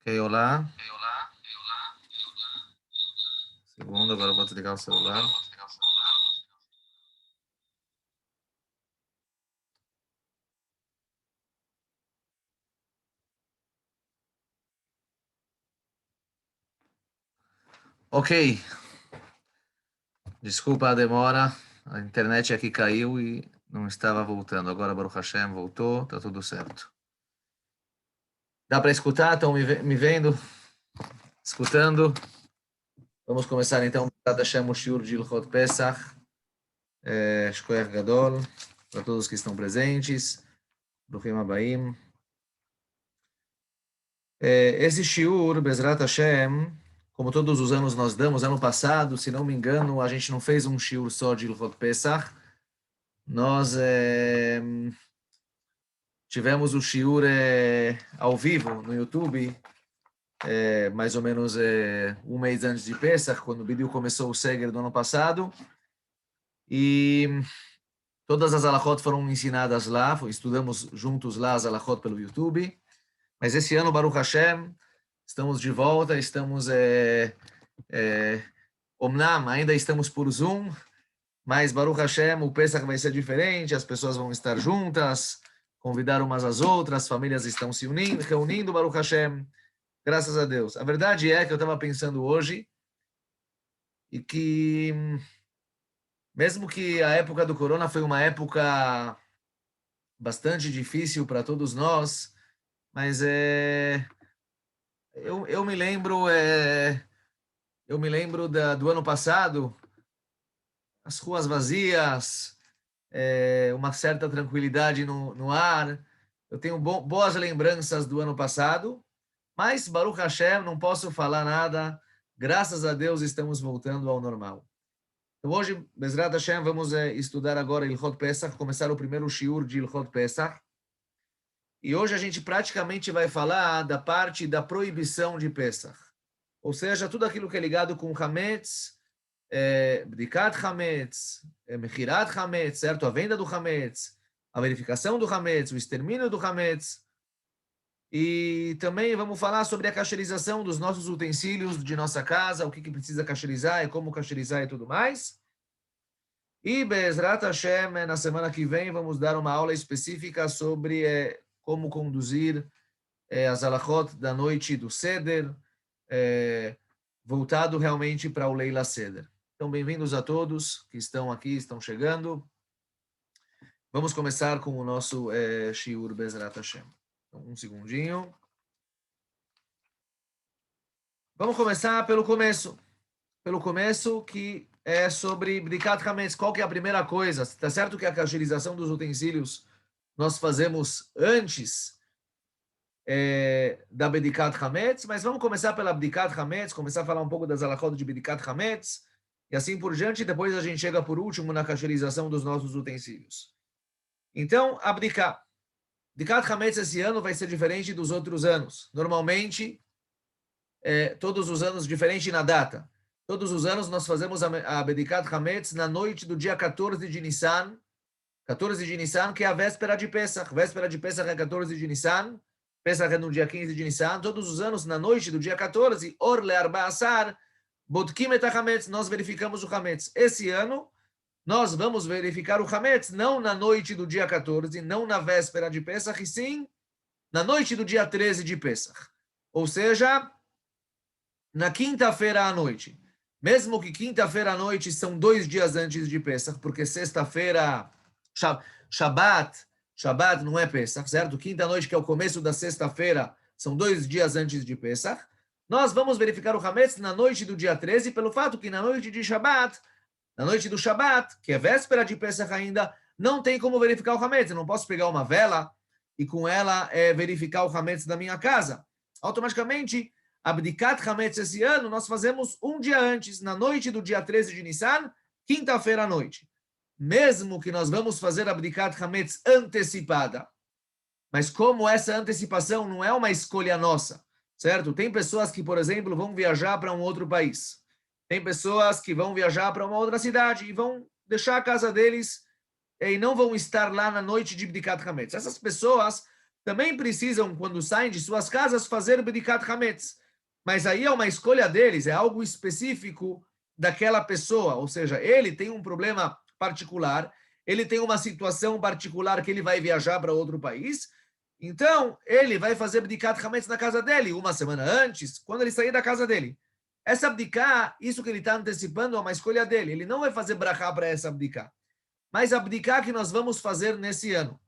Ok, olá. Segundo, agora eu vou desligar o celular. Ok, desculpa a demora. A internet aqui caiu e não estava voltando. Agora, Baruch Hashem, voltou, tá tudo certo. Dá para escutar? Estão me vendo? Escutando? Vamos começar então. Bezrat Hashem, o Shiur de Ilchot Pesach. Shkoyach Gadol. Para todos que estão presentes. Bruchim Abaim. Esse Shiur, Bezrat Hashem, como todos os anos nós damos, ano passado, se não me engano, a gente não fez um Shiur só de Ilchot Pesach. Nós tivemos o Shiur ao vivo no YouTube, mais ou menos um mês antes de Pesach, quando o Bidiu começou o Seger do ano passado. E todas as halachot foram ensinadas lá, estudamos juntos lá as halachot pelo YouTube. Mas esse ano, Baruch Hashem, estamos de volta, estamos... Omnam, ainda estamos por Zoom, mas Baruch Hashem, o Pesach vai ser diferente, as pessoas vão estar juntas, convidar umas às outras, famílias estão se reunindo, Baruch Hashem, graças a Deus. A verdade é que eu estava pensando hoje, e que mesmo que a época do Corona foi uma época bastante difícil para todos nós, mas eu me lembro, do ano passado, as ruas vazias, uma certa tranquilidade no ar. Eu tenho boas lembranças do ano passado, mas, Baruch Hashem, não posso falar nada. Graças a Deus estamos voltando ao normal. Então, hoje, Bezrat Hashem, vamos estudar agora Ilchot Pesach, começar o primeiro shiur de Ilchot Pesach. E hoje a gente praticamente vai falar da parte da proibição de Pesach. Ou seja, tudo aquilo que é ligado com Hametz, Bdikat Hametz, Mechirat Hametz, certo? A venda do Hametz, a verificação do Hametz, o extermínio do Hametz. E também vamos falar sobre a cacherização dos nossos utensílios de nossa casa, o que precisa cacherizar e como cacherizar e tudo mais. E Bezrat Hashem, na semana que vem, vamos dar uma aula específica sobre como conduzir as halachot da noite do Seder, voltado realmente para o Leila Seder. Então, bem-vindos a todos que estão aqui, estão chegando. Vamos começar com o nosso Shiur Bezrat Hashem. Então, um segundinho. Vamos começar pelo começo. Pelo começo, que é sobre Bdikat Hametz. Qual que é a primeira coisa? Está certo que a cacherização dos utensílios nós fazemos antes da Bdikat Hametz, mas vamos começar pela Bdikat Hametz, começar a falar um pouco das halachot de Bdikat Hametz, e assim por diante, e depois a gente chega por último na cacherização dos nossos utensílios. Então, a Bdikat Hametz esse ano vai ser diferente dos outros anos. Normalmente, todos os anos, diferente na data. Todos os anos nós fazemos a Bdikat Hametz na noite do dia 14 de Nissan, 14 de Nissan, que é a véspera de Pesach. Véspera de Pesach é 14 de Nissan, Pesach é no dia 15 de Nissan. Todos os anos, na noite do dia 14, Or Le'arba Asar, Bodkim et HaMetz, nós verificamos o Hametz. Esse ano, nós vamos verificar o Hametz, não na noite do dia 14, não na véspera de Pesach, e sim na noite do dia 13 de Pesach. Ou seja, na quinta-feira à noite. Mesmo que quinta-feira à noite são 2 dias antes de Pesach, porque sexta-feira, Shabbat não é Pesach, certo? Quinta-noite, que é o começo da sexta-feira, são 2 dias antes de Pesach. Nós vamos verificar o Hametz na noite do dia 13, pelo fato que na noite de Shabbat, na noite do Shabbat, que é véspera de Pesach ainda, não tem como verificar o Hametz. Eu não posso pegar uma vela e com ela verificar o Hametz da minha casa. Automaticamente, Abdikat Hametz esse ano, nós fazemos um dia antes, na noite do dia 13 de Nissan, quinta-feira à noite. Mesmo que nós vamos fazer Abdikat Hametz antecipada, mas como essa antecipação não é uma escolha nossa, certo? Tem pessoas que, por exemplo, vão viajar para um outro país. Tem pessoas que vão viajar para uma outra cidade e vão deixar a casa deles e não vão estar lá na noite de Bdikat Hametz. Essas pessoas também precisam, quando saem de suas casas, fazer Bedikat Hametz. Mas aí é uma escolha deles, é algo específico daquela pessoa, ou seja, ele tem um problema particular, ele tem uma situação particular que ele vai viajar para outro país, então ele vai fazer Bedikat Hametz na casa dele, uma semana antes, quando ele sair da casa dele. Essa abdicar, isso que ele está antecipando é uma escolha dele, ele não vai fazer brachá para essa abdicar. Mas a abdicar que nós vamos fazer nesse ano,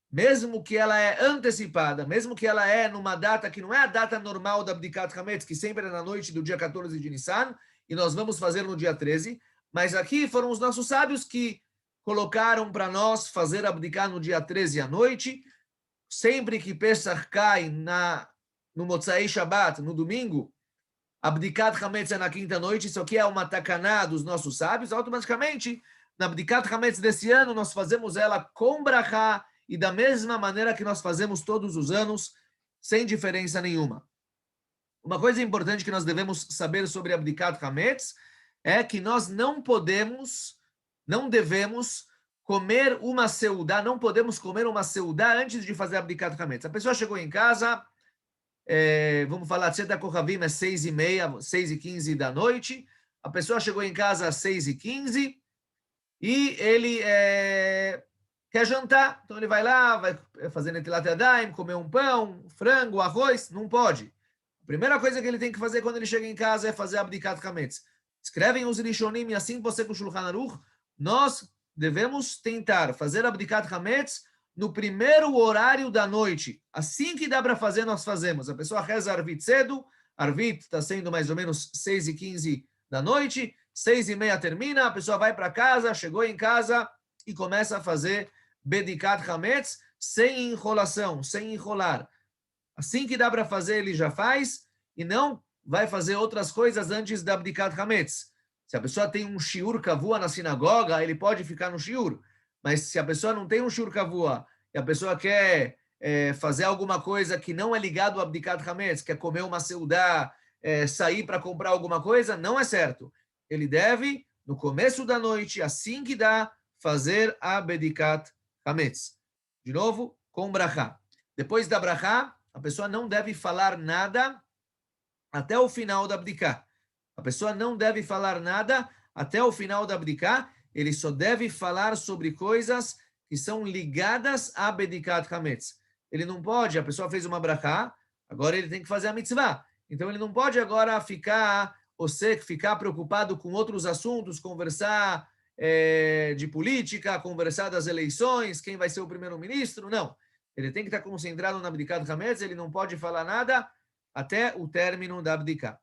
mesmo que ela é antecipada, mesmo que ela é numa data que não é a data normal da Abdikat Hametz, que sempre é na noite do dia 14 de Nissan, e nós vamos fazer no dia 13, mas aqui foram os nossos sábios que colocaram para nós fazer Abdikat no dia 13 à noite, sempre que Pesach cai no Motzai Shabbat, no domingo, Abdikat Hametz é na quinta noite, isso aqui é uma takaná dos nossos sábios, automaticamente, na Abdikat Hametz desse ano, nós fazemos ela com brachá, e da mesma maneira que nós fazemos todos os anos, sem diferença nenhuma. Uma coisa importante que nós devemos saber sobre Abdikat Hametz é que nós não devemos comer uma seudá, não podemos comer uma seudá antes de fazer Abdikat Hametz. A pessoa chegou em casa, vamos falar, Tzedek Kohavim é 6h30, 6h15 da noite, a pessoa chegou em casa às 6h15 e ele quer jantar, então ele vai lá, vai fazer Netilat Yadayim, comer um pão, frango, arroz, não pode. A primeira coisa que ele tem que fazer quando ele chega em casa é fazer Abdikat Hametz. Escrevem os Rishonim, e assim você com o Shulchan Aruch, nós devemos tentar fazer Abdikat Hametz no primeiro horário da noite. Assim que dá para fazer, nós fazemos. A pessoa reza Arvit cedo, Arvit está sendo mais ou menos 6h15 da noite, 6h30 termina, a pessoa vai para casa, chegou em casa e começa a fazer Bedikat Hametz sem enrolação, sem enrolar. Assim que dá para fazer, ele já faz e não vai fazer outras coisas antes da Bedikat Hametz. Se a pessoa tem um shiur kavua na sinagoga, ele pode ficar no shiur. Mas se a pessoa não tem um shiur kavua e a pessoa quer fazer alguma coisa que não é ligado ao Abdikat Hametz, quer comer uma seudá, sair para comprar alguma coisa, não é certo. Ele deve, no começo da noite, assim que dá, fazer a Bedikat Hametz. De novo, com brachá. Depois da brachá, a pessoa não deve falar nada até o final da Abdiká. A pessoa não deve falar nada até o final da Abdiká. Ele só deve falar sobre coisas que são ligadas a Bedikat Hametz. Ele não pode, a pessoa fez uma brachá, agora ele tem que fazer a mitzvah. Então ele não pode agora ficar preocupado com outros assuntos, conversar de política, conversar das eleições, quem vai ser o primeiro-ministro, não. Ele tem que estar concentrado na Bedikat Hametz, ele não pode falar nada até o término da Abdiká.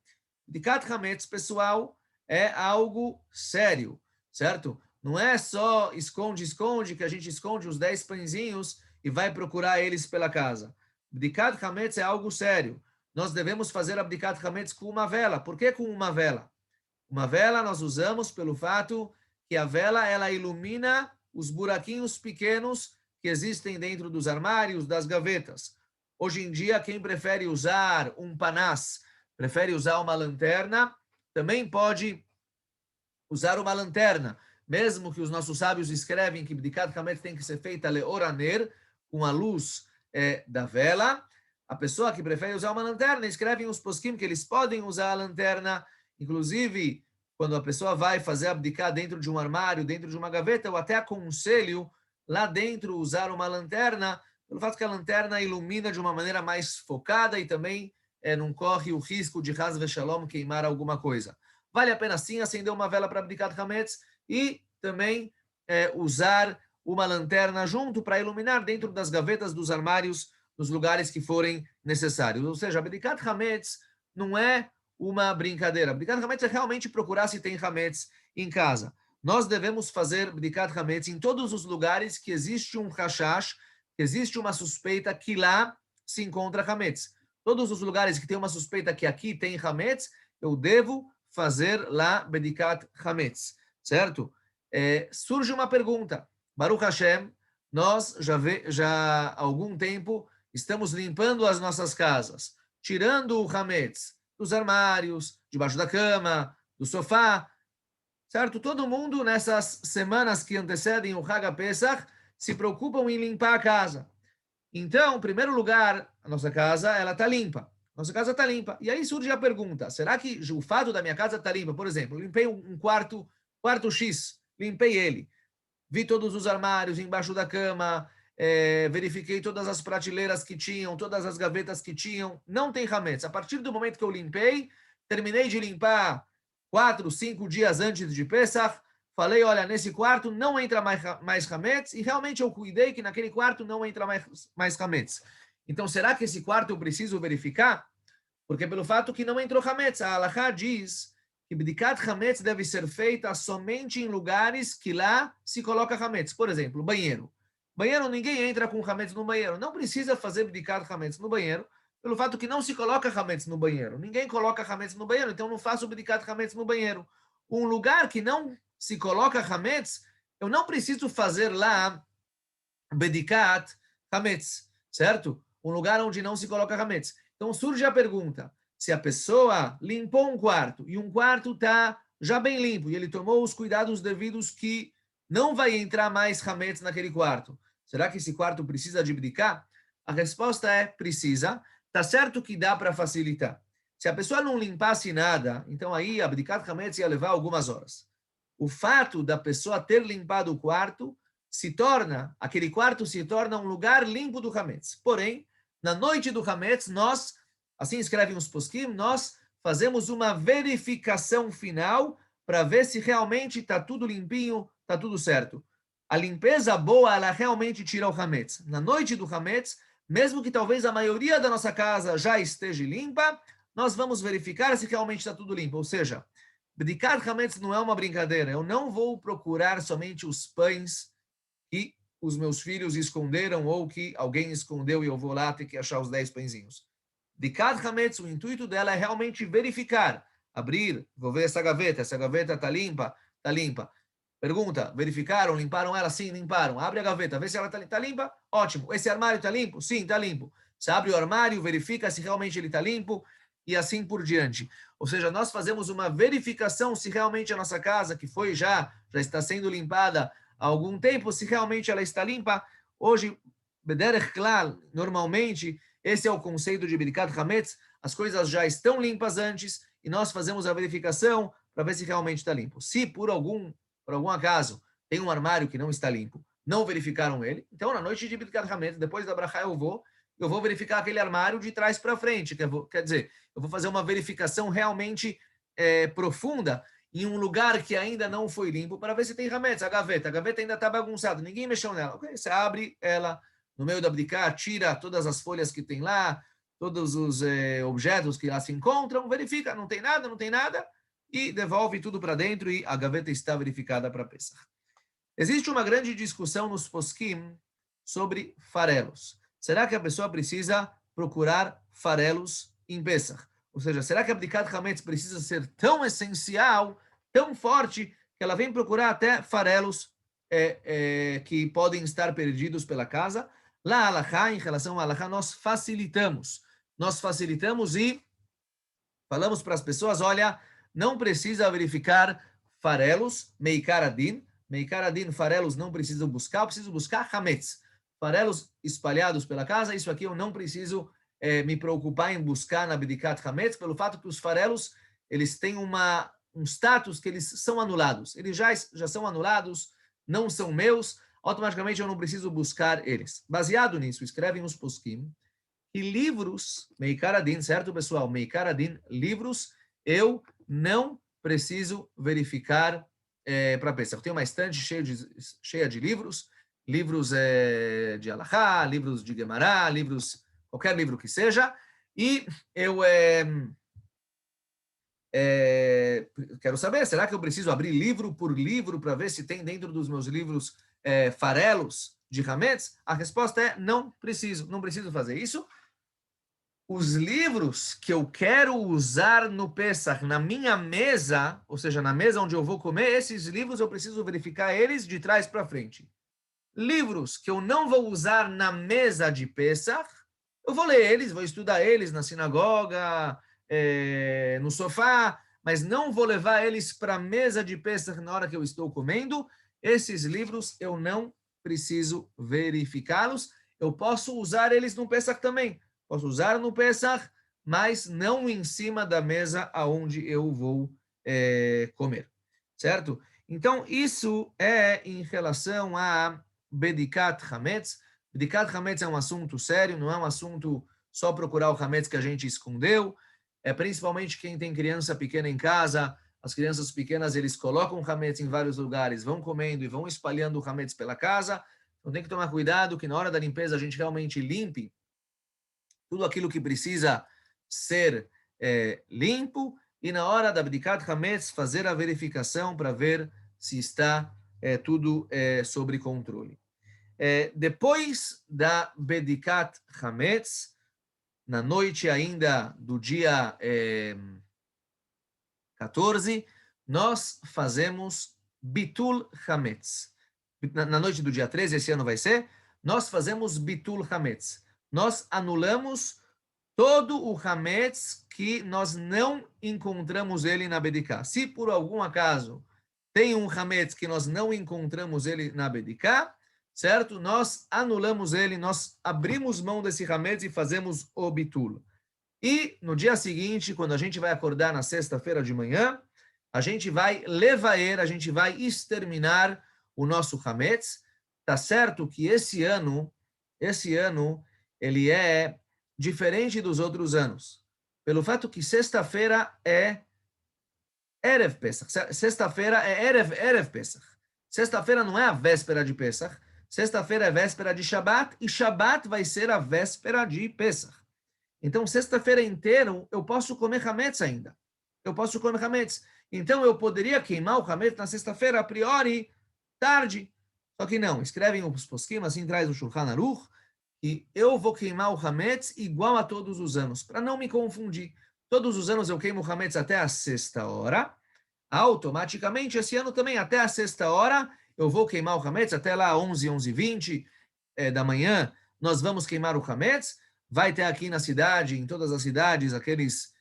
Bedikat Hametz, pessoal, é algo sério, certo? Não é só esconde, que a gente esconde os 10 pãezinhos e vai procurar eles pela casa. Bedikat Hametz é algo sério. Nós devemos fazer Abdikat Hametz com uma vela. Por que com uma vela? Uma vela nós usamos pelo fato que a vela ela ilumina os buraquinhos pequenos que existem dentro dos armários, das gavetas. Hoje em dia, quem prefere usar um panás, prefere usar uma lanterna, também pode usar uma lanterna, mesmo que os nossos sábios escrevem que Bedikat Hametz tem que ser feita leoraner, com a luz da vela. A pessoa que prefere usar uma lanterna, escrevem os poskim que eles podem usar a lanterna, inclusive quando a pessoa vai fazer abdicar dentro de um armário, dentro de uma gaveta, eu até aconselho lá dentro usar uma lanterna, pelo fato que a lanterna ilumina de uma maneira mais focada e também não corre o risco de Haz Veshalom queimar alguma coisa. Vale a pena sim acender uma vela para Bedikat Hametz e também usar uma lanterna junto para iluminar dentro das gavetas dos armários, nos lugares que forem necessários. Ou seja, Bedikat Hametz não é uma brincadeira. Bedikat Hametz é realmente procurar se tem Hametz em casa. Nós devemos fazer Bedikat Hametz em todos os lugares que existe um Hashash, que existe uma suspeita que lá se encontra Hametz. Todos os lugares que tem uma suspeita que aqui tem Hametz, eu devo fazer lá Bedikat Hametz, certo? Surge uma pergunta. Baruch Hashem, nós já há algum tempo estamos limpando as nossas casas, tirando o Hametz dos armários, debaixo da cama, do sofá, certo? Todo mundo nessas semanas que antecedem o Hag HaPesach se preocupam em limpar a casa. Então, em primeiro lugar, a nossa casa ela está limpa. Nossa casa está limpa. E aí surge a pergunta: será que o fato da minha casa estar limpa, por exemplo, eu limpei um quarto X, limpei ele, vi todos os armários embaixo da cama, verifiquei todas as prateleiras que tinham, todas as gavetas que tinham, não tem hametz. A partir do momento que eu limpei, terminei de limpar 4, 5 dias antes de Pesach, falei, olha, nesse quarto não entra mais hametz, e realmente eu cuidei que naquele quarto não entra mais hametz. Então, será que esse quarto eu preciso verificar? Porque pelo fato que não entrou hametz, a Halachá diz que Bdikat Hametz deve ser feita somente em lugares que lá se coloca Hametz. Por exemplo, banheiro. Banheiro, ninguém entra com Hametz no banheiro. Não precisa fazer Bdikat Hametz no banheiro, pelo fato que não se coloca Hametz no banheiro. Ninguém coloca Hametz no banheiro, então não faço Bdikat Hametz no banheiro. Um lugar que não se coloca Hametz, eu não preciso fazer lá Bdikat Hametz, certo? Um lugar onde não se coloca Hametz. Então surge a pergunta, se a pessoa limpou um quarto e um quarto está já bem limpo e ele tomou os cuidados devidos que não vai entrar mais hametz naquele quarto, será que esse quarto precisa de bdiká? A resposta é precisa. Tá certo que dá para facilitar. Se a pessoa não limpasse nada, então aí a bdikat hametz ia levar algumas horas. O fato da pessoa ter limpado o quarto aquele quarto se torna um lugar limpo do hametz. Porém, na noite do hametz, nós, assim escrevem os poskim, nós fazemos uma verificação final para ver se realmente está tudo limpinho, está tudo certo. A limpeza boa, ela realmente tira o hametz. Na noite do hametz, mesmo que talvez a maioria da nossa casa já esteja limpa, nós vamos verificar se realmente está tudo limpo. Ou seja, Bdikat hametz não é uma brincadeira. Eu não vou procurar somente os pães que os meus filhos esconderam ou que alguém escondeu e eu vou lá ter que achar os 10 pãezinhos. Bdikat hametz, o intuito dela é realmente verificar, abrir, vou ver essa gaveta está limpa? Está limpa. Pergunta, verificaram, limparam ela? Sim, limparam. Abre a gaveta, vê se ela está limpa? Ótimo. Esse armário está limpo? Sim, está limpo. Você abre o armário, verifica se realmente ele está limpo e assim por diante. Ou seja, nós fazemos uma verificação se realmente a nossa casa, que já está sendo limpada há algum tempo, se realmente ela está limpa. Hoje, Bederech Klal, normalmente, esse é o conceito de Birkat Hametz, as coisas já estão limpas antes e nós fazemos a verificação para ver se realmente está limpo. Se por algum acaso tem um armário que não está limpo, não verificaram ele, então na noite de Birkat Hametz, depois da Brachá eu vou verificar aquele armário de trás para frente, quer dizer, eu vou fazer uma verificação realmente profunda em um lugar que ainda não foi limpo para ver se tem hametz, a gaveta ainda está bagunçada, ninguém mexeu nela. Okay, você abre ela no meio da abdicá, tira todas as folhas que tem lá, todos os objetos que lá se encontram, verifica, não tem nada, e devolve tudo para dentro e a gaveta está verificada para Pesach. Existe uma grande discussão nos poskim sobre farelos. Será que a pessoa precisa procurar farelos em Pesach? Ou seja, será que a Bdikat Hametz precisa ser tão essencial, tão forte, que ela vem procurar até farelos que podem estar perdidos pela casa? Lá, Halachá, em relação a Halachá, nós facilitamos. Nós facilitamos e falamos para as pessoas, olha, não precisa verificar farelos, Meikar Adin. Meikar Adin, farelos não preciso buscar, eu preciso buscar Hametz. Farelos espalhados pela casa, isso aqui eu não preciso me preocupar em buscar na Bdikat Hametz, pelo fato que os farelos, eles têm um status que eles são anulados. Eles já são anulados, não são meus, automaticamente eu não preciso buscar eles. Baseado nisso, escrevem os poskim, e livros, Meikar Adin, certo, pessoal? Meikar Adin, livros, eu não preciso verificar para Pesach. Eu tenho uma estante cheia de livros, de Halachá, livros de Gemara, qualquer livro que seja, e eu quero saber, será que eu preciso abrir livro por livro para ver se tem dentro dos meus livros farelos de Hametz? A resposta é não preciso fazer isso. Os livros que eu quero usar no Pesach, na minha mesa, ou seja, na mesa onde eu vou comer, esses livros eu preciso verificar eles de trás para frente. Livros que eu não vou usar na mesa de Pesach, eu vou ler eles, vou estudar eles na sinagoga, no sofá, mas não vou levar eles para a mesa de Pesach na hora que eu estou comendo. Esses livros eu não preciso verificá-los. eu posso usar eles no Pesach também. Posso usar no Pesach, mas não em cima da mesa aonde eu vou comer, certo? Então, isso é em relação a Bedikat Hametz. Bedikat Hametz é um assunto sério, não é um assunto só procurar o Hametz que a gente escondeu. É principalmente quem tem criança pequena em casa, as crianças pequenas, eles colocam Hametz em vários lugares, vão comendo e vão espalhando o Hametz pela casa. Então tem que tomar cuidado que na hora da limpeza a gente realmente limpe tudo aquilo que precisa ser limpo e na hora da Bdikat Hametz fazer a verificação para ver se está tudo sob controle. Depois da Bdikat Hametz, na noite ainda do dia 14, nós fazemos Bitul Hametz. Na noite do dia 13, esse ano vai ser, nós fazemos Bitul Hametz. Nós anulamos todo o Hametz que nós não encontramos ele na Bediká. Se por algum acaso tem um Hametz que nós não encontramos ele na Bediká, certo? Nós anulamos ele, nós abrimos mão desse Hametz e fazemos o Bitul. E no dia seguinte, quando a gente vai acordar na sexta-feira de manhã, a gente vai levaer, a gente vai exterminar o nosso Hametz. Tá certo que esse ano, ele é diferente dos outros anos, pelo fato que sexta-feira é Erev Pesach. Sexta-feira é Erev Pesach. Sexta-feira não é a véspera de Pesach. Sexta-feira é véspera de Shabat e Shabat vai ser a véspera de Pesach. Então, sexta-feira inteira eu posso comer Hametz ainda. Eu posso comer Hametz. Então, eu poderia queimar o Hametz na sexta-feira, a priori, tarde. Só que não, escrevem os poskim, assim traz o Shulchan Aruch, e eu vou queimar o Hametz igual a todos os anos, para não me confundir. Todos os anos eu queimo o Hametz até a sexta hora, automaticamente, esse ano também, até a sexta hora, eu vou queimar o Hametz, até lá 11h20 da manhã, nós vamos queimar o Hametz. Vai ter aqui na cidade, em todas as cidades, aqueles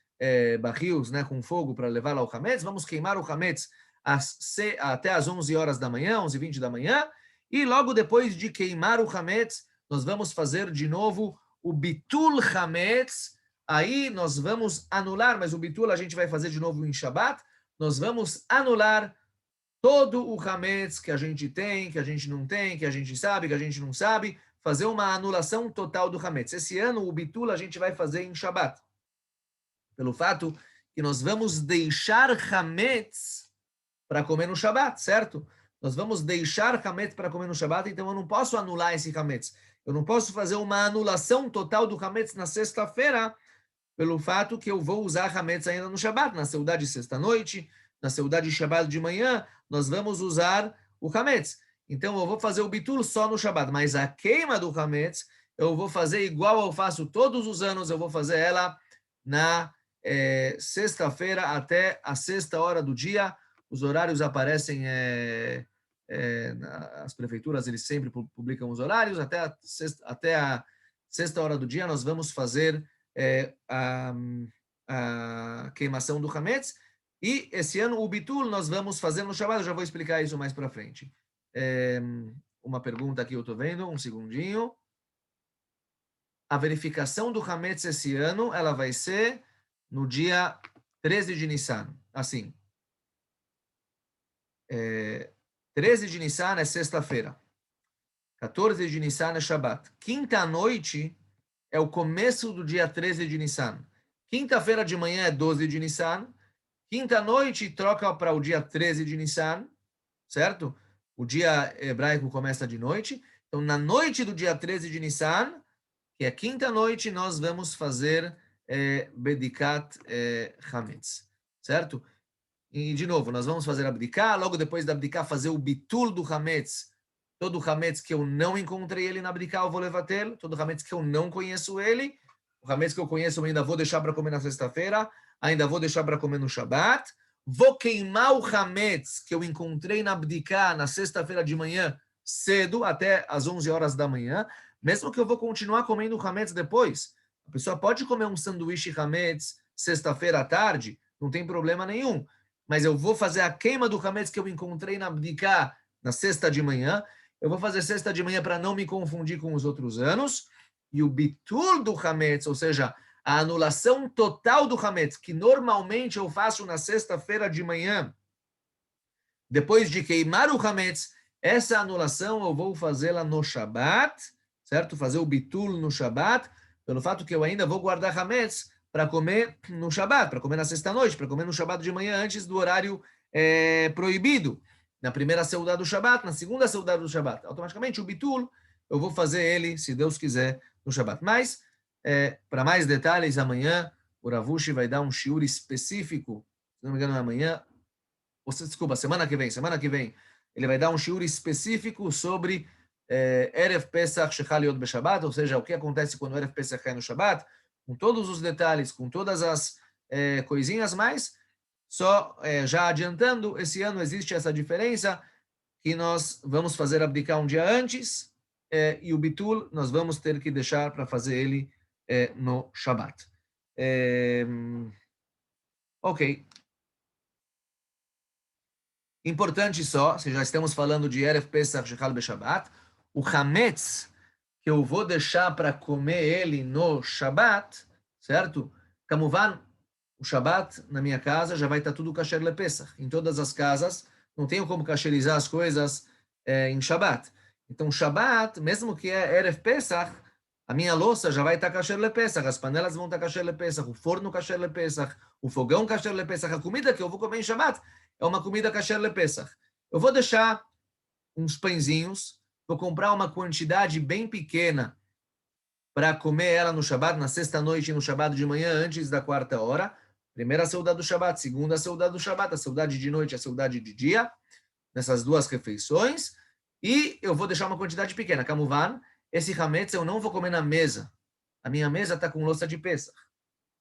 barris, né, com fogo para levar lá o Hametz. Vamos queimar o Hametz até as 11 horas da manhã, 11h20 da manhã, e logo depois de queimar o Hametz, nós vamos fazer de novo o Bitul Hametz. Aí nós vamos anular, mas o Bitul a gente vai fazer de novo em Shabat. Nós vamos anular todo o Hametz que a gente tem, que a gente não tem, que a gente sabe, que a gente não sabe, fazer uma anulação total do Hametz. Esse ano o Bitul a gente vai fazer em Shabat. Pelo fato que nós vamos deixar Hametz para comer no Shabat, certo? Nós vamos deixar Hametz para comer no Shabat, então eu não posso anular esse Hametz. Eu não posso fazer uma anulação total do Hametz na sexta-feira, pelo fato que eu vou usar Hametz ainda no Shabat, na Seudá de sexta-noite, na Seudá de Shabat de manhã, nós vamos usar o Hametz. Então eu vou fazer o Bitul só no Shabat, mas a queima do Hametz eu vou fazer igual eu faço todos os anos, eu vou fazer ela na sexta-feira até a sexta hora do dia. Os horários aparecem, as prefeituras, eles sempre publicam os horários, até a sexta hora do dia nós vamos fazer a queimação do Hametz, e esse ano o Bitul nós vamos fazer no Shabat, eu já vou explicar isso mais para frente. Uma pergunta aqui eu estou vendo, um segundinho. A verificação do Hametz esse ano, ela vai ser no dia 13 de Nissan, assim. 13 de Nissan é sexta-feira. 14 de Nissan é Shabat. Quinta-noite é o começo do dia 13 de Nissan. Quinta-feira de manhã é 12 de Nissan. Quinta-noite troca para o dia 13 de Nissan, certo? O dia hebraico começa de noite. Então, na noite do dia 13 de Nissan, que é quinta-noite, nós vamos fazer Bedikat Hametz, certo? E, de novo, nós vamos fazer a Bediká, logo depois da Bediká fazer o Bitul do Hametz. Todo o Hametz que eu não encontrei ele na Bediká, eu vou levar-lo. Todo o Hametz que eu não conheço ele, o Hametz que eu conheço eu ainda vou deixar para comer na sexta-feira, ainda vou deixar para comer no Shabat. Vou queimar o Hametz que eu encontrei na Bediká na sexta-feira de manhã, cedo, até às 11 horas da manhã, mesmo que eu vou continuar comendo o Hametz depois. A pessoa pode comer um sanduíche Hametz sexta-feira à tarde, não tem problema nenhum. Mas eu vou fazer a queima do Hametz que eu encontrei na Bdiká na sexta de manhã, Eu vou fazer sexta de manhã para não me confundir com os outros anos. E o bitul do Hametz, ou seja, a anulação total do Hametz, que normalmente eu faço na sexta-feira de manhã, depois de queimar o Hametz, essa anulação eu vou fazê-la no Shabat, certo? Fazer o bitul no Shabat, pelo fato que eu ainda vou guardar Hametz para comer no Shabat, para comer na sexta-noite, para comer no Shabat de manhã antes do horário proibido. Na primeira seudá do Shabat, na segunda seudá do Shabat. Automaticamente o bitul eu vou fazer ele, se Deus quiser, no Shabat. Mas, para mais detalhes, amanhã o Ravushi vai dar um shiur específico, se não me engano, amanhã, desculpa, semana que vem, ele vai dar um shiur específico sobre Erev Pesach Shechal Yod Beshabbat, ou seja, o que acontece quando Erev Pesach cai no Shabat, com todos os detalhes, com todas as coisinhas, mas só já adiantando, esse ano existe essa diferença, que nós vamos fazer abdicar um dia antes, e o bitul nós vamos ter que deixar para fazer ele no Shabat. Ok. Importante só, se já estamos falando de Erev Pesach Shechal Beshabbat, o Hametz, que eu vou deixar para comer ele no Shabat, certo? Kamuvan, o Shabat na minha casa já vai estar tudo kasher le Pesach. Em todas as casas, não tenho como kasherizar as coisas em Shabat. Então, Shabat, mesmo que é Erev Pesach, a minha louça já vai estar kasher le Pesach, as panelas vão estar kasher le Pesach, o forno kasher le Pesach, o fogão kasher le Pesach, a comida que eu vou comer em Shabat é uma comida kasher le Pesach. Eu vou deixar uns pãezinhos, vou comprar uma quantidade bem pequena para comer ela no Shabat, na sexta-noite e no Shabat de manhã, antes da quarta hora. Primeira seudá do Shabat, segunda seudá do Shabat, a seudade de noite e a seudade de dia, nessas duas refeições. E eu vou deixar uma quantidade pequena. Kamuvan, esse hametz eu não vou comer na mesa. A minha mesa está com louça de Pesach.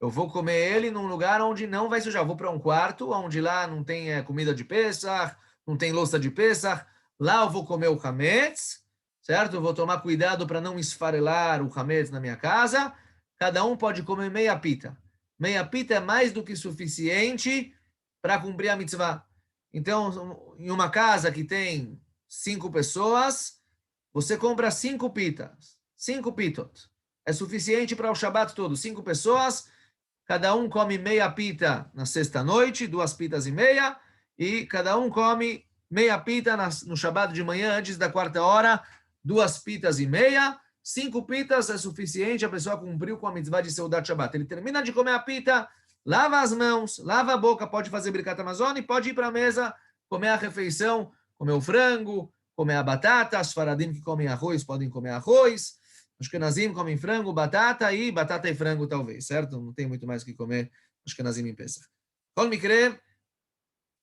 Eu vou comer ele num lugar onde não vai sujar. Eu vou para um quarto onde lá não tem comida de Pesach, não tem louça de Pesach. Lá eu vou comer o hametz, certo? Eu vou tomar cuidado para não esfarelar o hametz na minha casa. Cada um pode comer meia pita. Meia pita é mais do que suficiente para cumprir a mitzvah. Então, em uma casa que tem 5 pessoas, você compra 5 pitas. 5 pitot. É suficiente para o Shabat todo. 5 pessoas, cada um come meia pita na sexta-noite, 2 pitas e meia, e cada um come meia pita no Shabat de manhã, antes da quarta hora, 2 pitas e meia. 5 pitas é suficiente, a pessoa cumpriu com a mitzvah de Seudat Shabbat. Ele termina de comer a pita, lava as mãos, lava a boca, pode fazer Birkat Hamazon e pode ir para a mesa, comer a refeição, comer o frango, comer a batata. Os faradim que comem arroz podem comer arroz. Os Ashkenazim comem frango, batata e frango talvez, certo? Não tem muito mais o que comer os Ashkenazim em Pesach. Kol Mikre,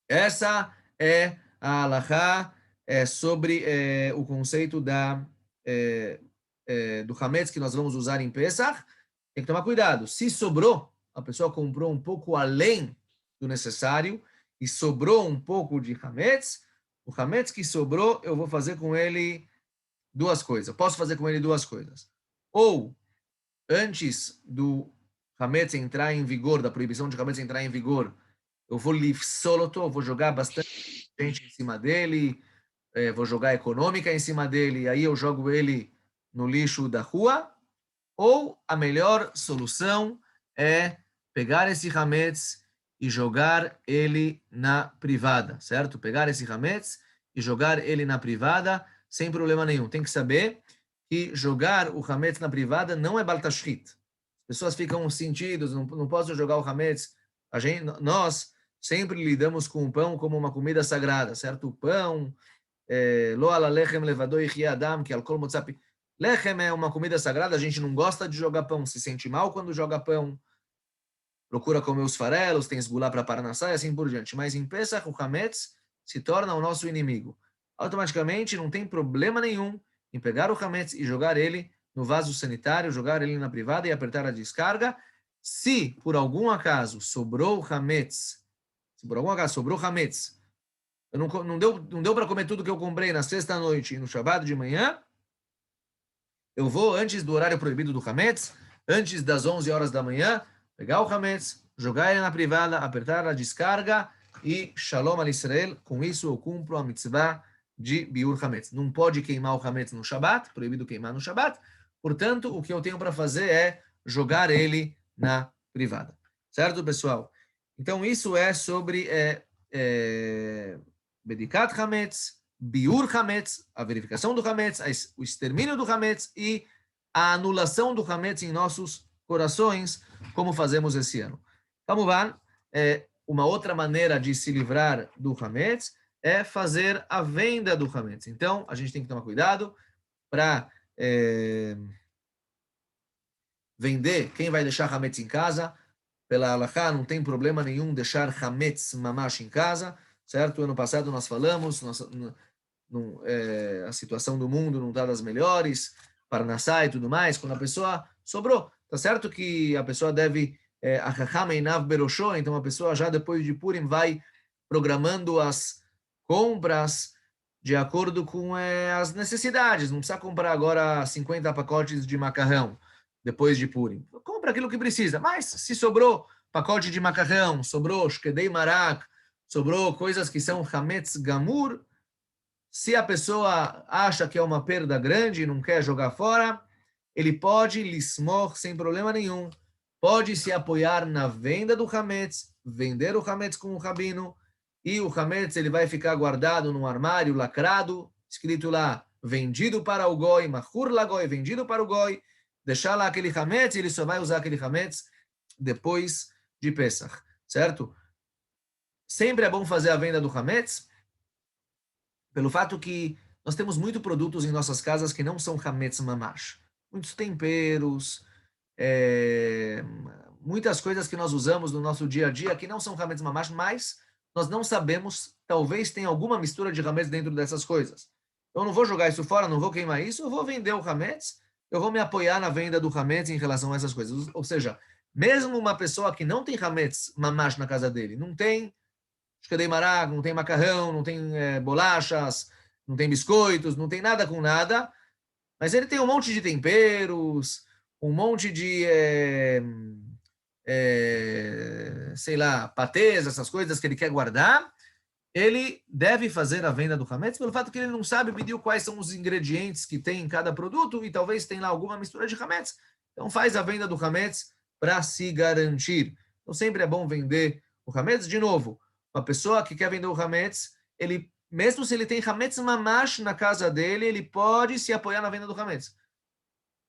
essa é a halachá sobre o conceito do hametz que nós vamos usar em Pesach. Tem que tomar cuidado. Se sobrou, a pessoa comprou um pouco além do necessário e sobrou um pouco de hametz, o hametz que sobrou, eu vou fazer com ele duas coisas. Eu posso fazer com ele duas coisas. Ou, antes do hametz entrar em vigor, da proibição de hametz entrar em vigor, eu vou lifsoloto, eu vou jogar bastante gente em cima dele, vou jogar econômica em cima dele, aí eu jogo ele no lixo da rua. Ou a melhor solução é pegar esse hametz e jogar ele na privada, certo? Pegar esse hametz e jogar ele na privada sem problema nenhum. Tem que saber que jogar o hametz na privada não é baltashrit. As pessoas ficam sentidos, não posso jogar o hametz. Nós sempre lidamos com o pão como uma comida sagrada, certo? O pão, lo ala lechem levado yechia adam, que al kol motzap. Lechem é uma comida sagrada, a gente não gosta de jogar pão, se sente mal quando joga pão, procura comer os farelos, tem esgulá para parnassá e assim por diante. Mas em Pesach, o hametz se torna o nosso inimigo. Automaticamente, não tem problema nenhum em pegar o hametz e jogar ele no vaso sanitário, jogar ele na privada e apertar a descarga. Se, por algum acaso, sobrou hametz, não deu para comer tudo que eu comprei na sexta-noite e no Shabbat de manhã, eu vou, antes do horário proibido do hametz, antes das 11 horas da manhã, pegar o hametz, jogar ele na privada, apertar a descarga e shalom al Israel. Com isso eu cumpro a mitzvah de biur hametz. Não pode queimar o hametz no Shabat, proibido queimar no Shabat. Portanto, o que eu tenho para fazer é jogar ele na privada. Certo, pessoal? Então, isso é sobre Bedikat Hametz, Biur Hametz, a verificação do Hametz, o extermínio do Hametz e a anulação do Hametz em nossos corações, como fazemos esse ano. Kamuvan, uma outra maneira de se livrar do Hametz é fazer a venda do Hametz. Então, a gente tem que tomar cuidado para vender. Quem vai deixar Hametz em casa, pela Halachá, não tem problema nenhum deixar Hametz Mamash em casa, certo? Ano passado nós falamos, a situação do mundo não está das melhores, Parnassá e tudo mais, quando a pessoa sobrou. Tá certo que a pessoa deve então a pessoa já depois de Purim vai programando as compras de acordo com as necessidades. Não precisa comprar agora 50 pacotes de macarrão depois de Purim. Compra aquilo que precisa. Mas se sobrou pacote de macarrão, sobrou shkedei marak, sobrou coisas que são hametz gamur, se a pessoa acha que é uma perda grande e não quer jogar fora, ele pode lismor sem problema nenhum. Pode se apoiar na venda do hametz, vender o hametz com o rabino, e o hametz ele vai ficar guardado num armário lacrado, escrito lá, vendido para o goi, machur lagoi, vendido para o goi, deixar lá aquele hametz, e ele só vai usar aquele hametz depois de Pesach, certo? Sempre é bom fazer a venda do hametz, pelo fato que nós temos muitos produtos em nossas casas que não são hametz mamash. Muitos temperos, muitas coisas que nós usamos no nosso dia a dia que não são hametz mamash, mas nós não sabemos, talvez tenha alguma mistura de hametz dentro dessas coisas. Eu não vou jogar isso fora, não vou queimar isso, eu vou vender o hametz, eu vou me apoiar na venda do hametz em relação a essas coisas. Ou seja, mesmo uma pessoa que não tem hametz mamash na casa dele, não tem shkedei marak, não tem macarrão, não tem bolachas, não tem biscoitos, não tem nada com nada, mas ele tem um monte de temperos, um monte de, sei lá, patês, essas coisas que ele quer guardar, ele deve fazer a venda do hametz pelo fato que ele não sabe medir quais são os ingredientes que tem em cada produto e talvez tenha lá alguma mistura de hametz. Então faz a venda do hametz para se garantir. Então sempre é bom vender o hametz. De novo, uma pessoa que quer vender o hametz, ele, mesmo se ele tem hametz mamash na casa dele, ele pode se apoiar na venda do hametz.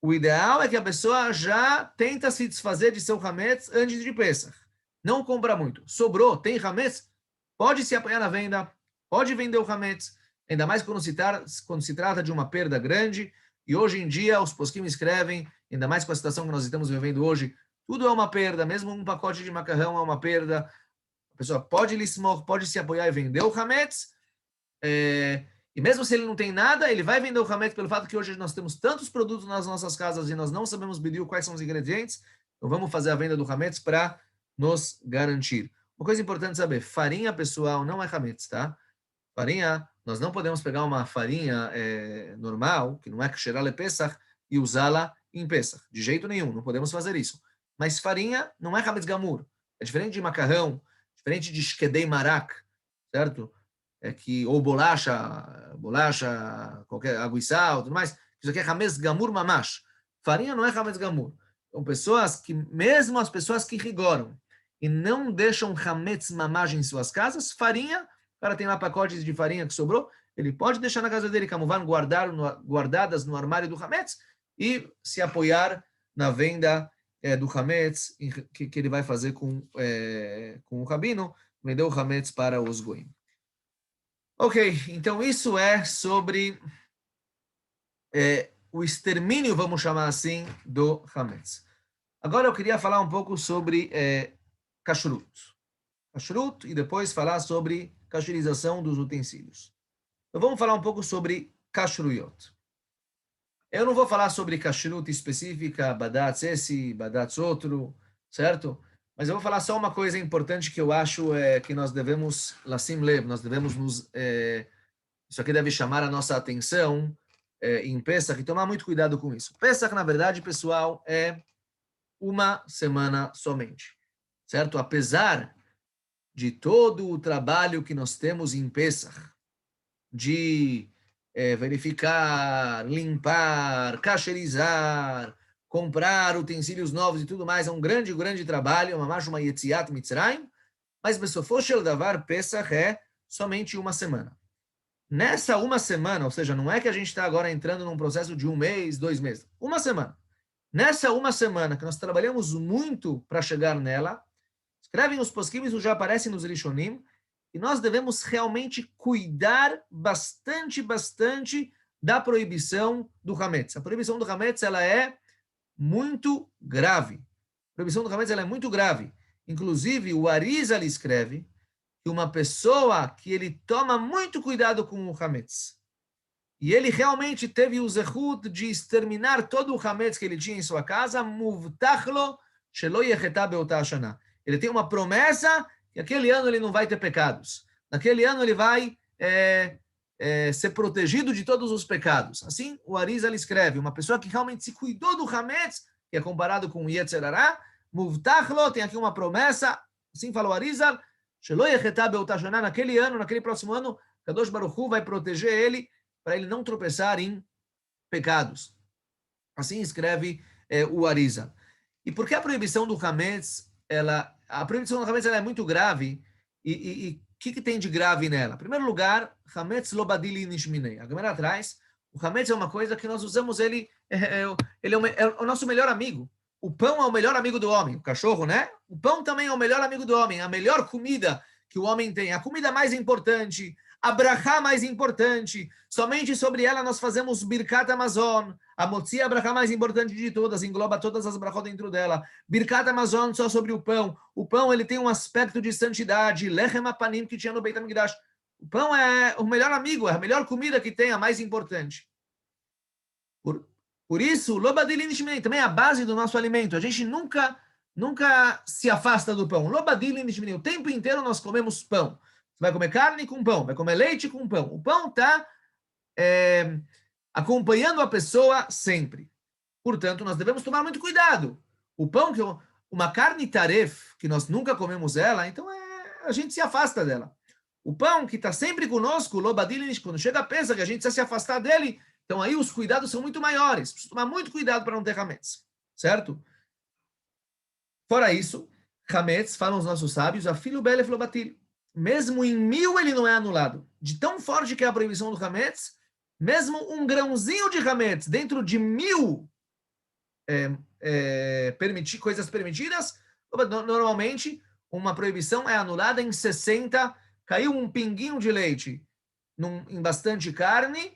O ideal é que a pessoa já tenta se desfazer de seu hametz antes de Pesach. Não compra muito. Sobrou, tem hametz? Pode se apoiar na venda, pode vender o hametz, ainda mais quando se trata de uma perda grande. E hoje em dia, os posquim escrevem, ainda mais com a situação que nós estamos vivendo hoje, tudo é uma perda, mesmo um pacote de macarrão é uma perda. A pessoa pode lismor, pode se apoiar e vender o hametz, e mesmo se ele não tem nada, ele vai vender o hametz pelo fato que hoje nós temos tantos produtos nas nossas casas e nós não sabemos medir quais são os ingredientes, então vamos fazer a venda do hametz para nos garantir. Uma coisa importante saber, farinha, pessoal, não é hametz, tá? Farinha, nós não podemos pegar uma farinha normal, que não é ksherá lepesach, e usá-la em Pesach. De jeito nenhum, não podemos fazer isso. Mas farinha não é hametz gamur. É diferente de macarrão, diferente de shkedei marak, certo? Ou bolacha, qualquer água e sal, tudo mais. Isso aqui é hametz gamur mamash. Farinha não é hametz gamur. São pessoas que, mesmo as pessoas que rigoram e não deixam hametz mamash em suas casas, farinha, o cara tem lá pacotes de farinha que sobrou, ele pode deixar na casa dele, como vão guardadas no armário do hametz, e se apoiar na venda do hametz que ele vai fazer com o rabino, vender o hametz para os goim. Ok, então isso é sobre o extermínio, vamos chamar assim, do hametz. Agora eu queria falar um pouco sobre kashrut. Kashrut e depois falar sobre kashrutização dos utensílios. Então vamos falar um pouco sobre kashruyot. Eu não vou falar sobre kashrut específica, badatz esse, badatz outro, certo? Mas eu vou falar só uma coisa importante que eu acho que nós devemos, lassim lev, nós devemos isso aqui deve chamar a nossa atenção em Pesach e tomar muito cuidado com isso. Pesach, na verdade, pessoal, é uma semana somente, certo? Apesar de todo o trabalho que nós temos em Pesach, de verificar, limpar, cacherizar, comprar utensílios novos e tudo mais, é um grande, grande trabalho, uma Yetziat Mitzrayim, mas Besofo Shel Davar Pesach é somente uma semana. Nessa uma semana, ou seja, não é que a gente está agora entrando num processo de 1 mês, 2 meses, uma semana. Nessa uma semana, que nós trabalhamos muito para chegar nela, escrevem os poskim, isso já aparece nos Rishonim, e nós devemos realmente cuidar bastante, bastante da proibição do Hametz. A proibição do Hametz, ela é muito grave. A proibição do Hametz, ela é muito grave. Inclusive, o Arizal escreve que uma pessoa que ele toma muito cuidado com o Hametz, e ele realmente teve o zehut de exterminar todo o Hametz que ele tinha em sua casa, muvtachlo shelo yechetá beotá shana. Ele tem uma promessa que aquele ano ele não vai ter pecados. Naquele ano ele vai ser protegido de todos os pecados. Assim, o Arizal escreve, uma pessoa que realmente se cuidou do Hametz, que é comparado com o Yetzer Hara, muvtachlo, tem aqui uma promessa, assim fala o Arizal, shelo yechetá beotá shana, naquele ano, naquele próximo ano, Kadosh Baruch Hu vai proteger ele para ele não tropeçar em pecados. Assim escreve o Arizal. E por que a proibição do Hametz, a proibição do Hametz ela é muito grave, e o que tem de grave nela? Em primeiro lugar, Hametz lo badili nishminei. A Gemara atrás, o Hametz é uma coisa que nós usamos ele é o nosso melhor amigo. O pão é o melhor amigo do homem, o cachorro, né? O pão também é o melhor amigo do homem, a melhor comida que o homem tem, a comida mais importante, a brachá mais importante, somente sobre ela nós fazemos Birkat Amazon, a motzi é a brachá mais importante de todas, engloba todas as brachot dentro dela. Birkat Amazon só sobre o pão ele tem um aspecto de santidade, lechem apanim que tinha no Beit HaMikdash. O pão é o melhor amigo, é a melhor comida que tem, a mais importante. Por isso, lobadilin nishmei, também é a base do nosso alimento, a gente nunca se afasta do pão. Lobadilin nishmei, o tempo inteiro nós comemos pão. Você vai comer carne com pão, vai comer leite com pão. O pão está acompanhando a pessoa sempre. Portanto, nós devemos tomar muito cuidado. O pão, uma carne taref, que nós nunca comemos ela, então a gente se afasta dela. O pão que está sempre conosco, lobadilish, quando chega a pensa que a gente precisa se afastar dele, então aí os cuidados são muito maiores. Precisa tomar muito cuidado para não ter hametz, certo? Fora isso, hametz, falam os nossos sábios, afilo belef lobatil. Mesmo em 1000 ele não é anulado. De tão forte que é a proibição do hametz, mesmo um grãozinho de hametz dentro de 1000 coisas permitidas, normalmente uma proibição é anulada em 60. Caiu um pinguinho de leite em bastante carne,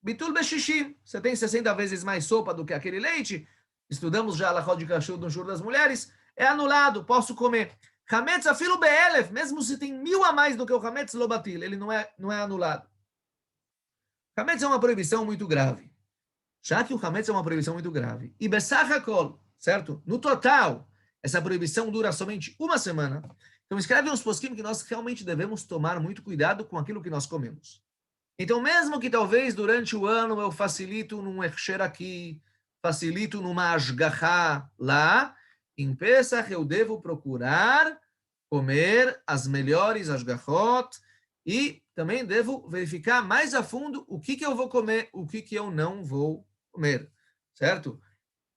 bitul beshishim, você tem 60 vezes mais sopa do que aquele leite, estudamos já a Halachot de Kashrut no Shur das Mulheres, é anulado, posso comer. Hametz afilo be'elef, mesmo se tem 1000 a mais do que o Hametz lobatil, ele não é anulado. Hametz é uma proibição muito grave. Já que o Hametz é uma proibição muito grave. E Besach HaKol, certo? No total, essa proibição dura somente uma semana. Então escreve uns poskim que nós realmente devemos tomar muito cuidado com aquilo que nós comemos. Então, mesmo que talvez durante o ano eu facilito num Echsher aqui, facilito numa Ashgachá lá, em Pesach eu devo procurar comer as melhores Ashgachot e também devo verificar mais a fundo o que eu vou comer, o que eu não vou comer, certo?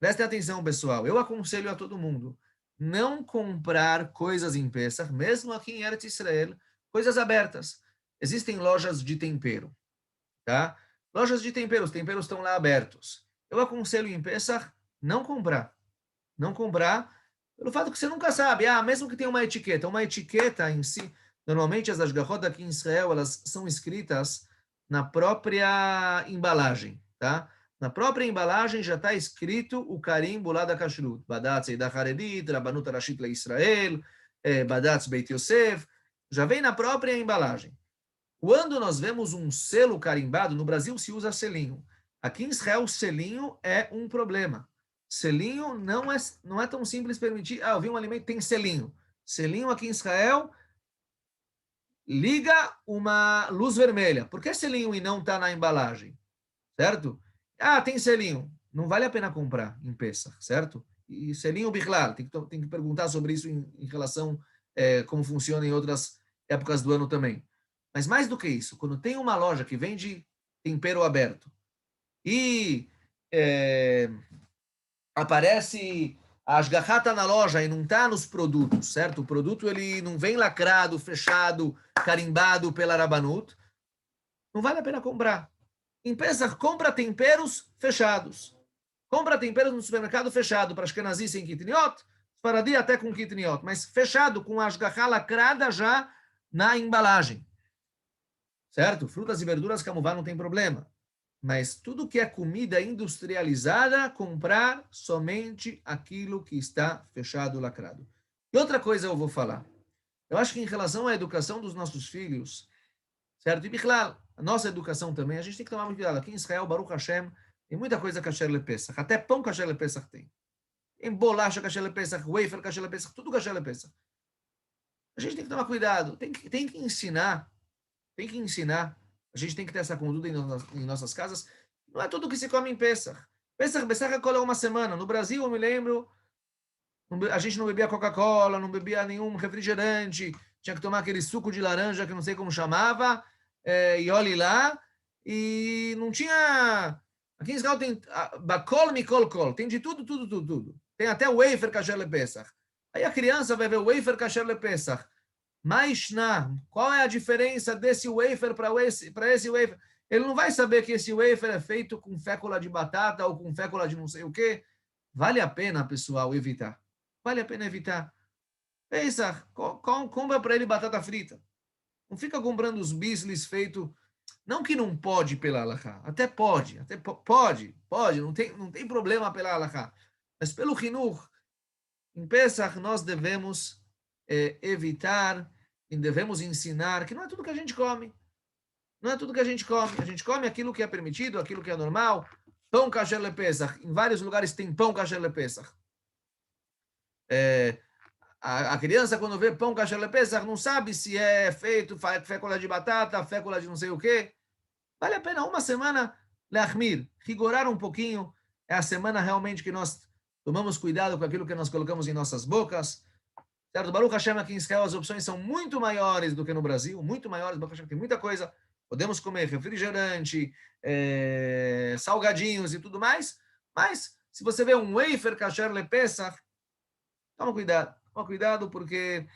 Prestem atenção, pessoal. Eu aconselho a todo mundo não comprar coisas em Pesach, mesmo aqui em Eretz Israel, coisas abertas. Existem lojas de tempero, tá? Lojas de tempero, os temperos estão lá abertos. Eu aconselho em Pesach não comprar. Não comprar, pelo fato que você nunca sabe. Mesmo que tenha uma etiqueta em si, normalmente as ashgachot aqui em Israel, elas são escritas na própria embalagem, tá? Na própria embalagem já está escrito o carimbo lá da Kashrut. Badatz Eidah Haredit, Rabbanut Rashit Israel, Badatz Beit Yosef. Já vem na própria embalagem. Quando nós vemos um selo carimbado, no Brasil se usa selinho. Aqui em Israel, selinho é um problema. Selinho não é tão simples permitir. Eu vi um alimento tem selinho. Selinho aqui em Israel liga uma luz vermelha. Por que selinho e não está na embalagem? Certo? Tem selinho. Não vale a pena comprar em Pesach, certo? E selinho bichlal. Tem que perguntar sobre isso em relação como funciona em outras épocas do ano também. Mas mais do que isso, quando tem uma loja que vende tempero aberto e aparece a asgachata na loja e não está nos produtos, certo? O produto ele não vem lacrado, fechado, carimbado pela Rabanut, não vale a pena comprar. Em Pesach, compra temperos fechados. Compra temperos no supermercado fechado, para Ashkenazi sem kitniot, Faradi até com kitniot, mas fechado, com a asgachá lacrada já na embalagem. Certo? Frutas e verduras, camuvá, não tem problema. Mas tudo que é comida industrializada, comprar somente aquilo que está fechado, lacrado. E outra coisa eu vou falar. Eu acho que em relação à educação dos nossos filhos, certo? E, Bichlal, a nossa educação também, a gente tem que tomar muito cuidado. Aqui em Israel, Baruch Hashem, tem muita coisa kasher lepesach. Até pão kasher lepesach tem. Tem bolacha kasher lepesach, wafer kasher lepesach, tudo kasher lepesach. A gente tem que tomar cuidado. Tem que ensinar. Tem que ensinar. A gente tem que ter essa conduta em nossas casas. Não é tudo que se come em Pesach. Pesach é uma semana. No Brasil, eu me lembro, a gente não bebia Coca-Cola, não bebia nenhum refrigerante, tinha que tomar aquele suco de laranja que não sei como chamava, e olhe lá, e não tinha... Aqui em Israel tem Bakol Mikol Kol, tem de tudo, tudo, tudo, tudo. Tem até o wafer kasher lepesach. Aí a criança vai ver o wafer kasher lepesach. Maishna, qual é a diferença desse wafer para esse wafer? Ele não vai saber que esse wafer é feito com fécula de batata ou com fécula de não sei o quê. Vale a pena, pessoal, evitar. Vale a pena evitar. Pensa, compra para ele batata frita. Não fica comprando os bislis feitos. Não que não pode pela halakha. Até pode. Pode. Não tem problema pela halakha. Mas pelo Hinur, em Pesach, nós devemos evitar e devemos ensinar que não é tudo que a gente come. Não é tudo que a gente come. A gente come aquilo que é permitido, aquilo que é normal. Pão kasher lepesach. Em vários lugares tem pão kasher lepesach. A criança, quando vê pão kasher lepesach, não sabe se é feito fécula de batata, fécula de não sei o quê. Vale a pena uma semana leachmir, rigorar um pouquinho. É a semana realmente que nós tomamos cuidado com aquilo que nós colocamos em nossas bocas. Certo? Baruch Hashem, aqui em Israel, as opções são muito maiores do que no Brasil, muito maiores. Baruch Hashem, tem muita coisa. Podemos comer refrigerante, salgadinhos e tudo mais. Mas, se você vê um wafer kasher lepesach, toma cuidado porque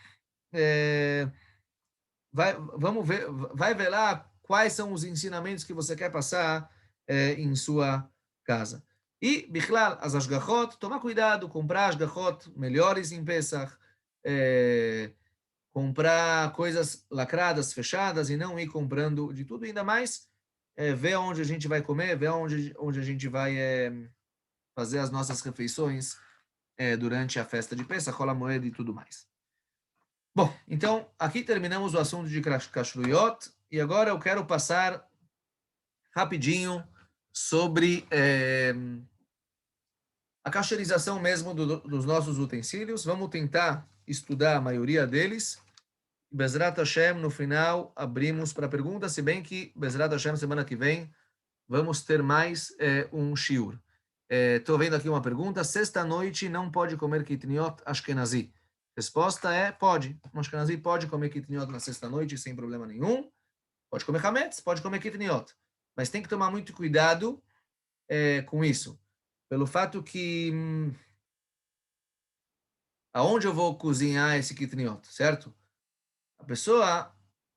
vamos ver, vai ver lá quais são os ensinamentos que você quer passar em sua casa. E, Bichlal, as ashgachot, toma cuidado, comprar ashgachot melhores em Pesach, comprar coisas lacradas, fechadas, e não ir comprando de tudo, ainda mais ver onde a gente vai comer, ver onde a gente vai fazer as nossas refeições durante a festa de Pesach, Chol Hamoed e tudo mais. Bom, então, aqui terminamos o assunto de Kashruyot, e agora eu quero passar rapidinho sobre a cacherização mesmo dos nossos utensílios. Vamos tentar estudar a maioria deles. Bezrat Hashem, no final, abrimos para perguntas, se bem que, Bezrat Hashem, semana que vem, vamos ter mais um shiur. Estou vendo aqui uma pergunta. Sexta-noite não pode comer kitniot ashkenazi. Resposta é, pode. Um ashkenazi pode comer kitniot na sexta-noite sem problema nenhum. Pode comer hametz, pode comer kitniot. Mas tem que tomar muito cuidado com isso. Pelo fato que... aonde eu vou cozinhar esse kitniot, certo? A pessoa,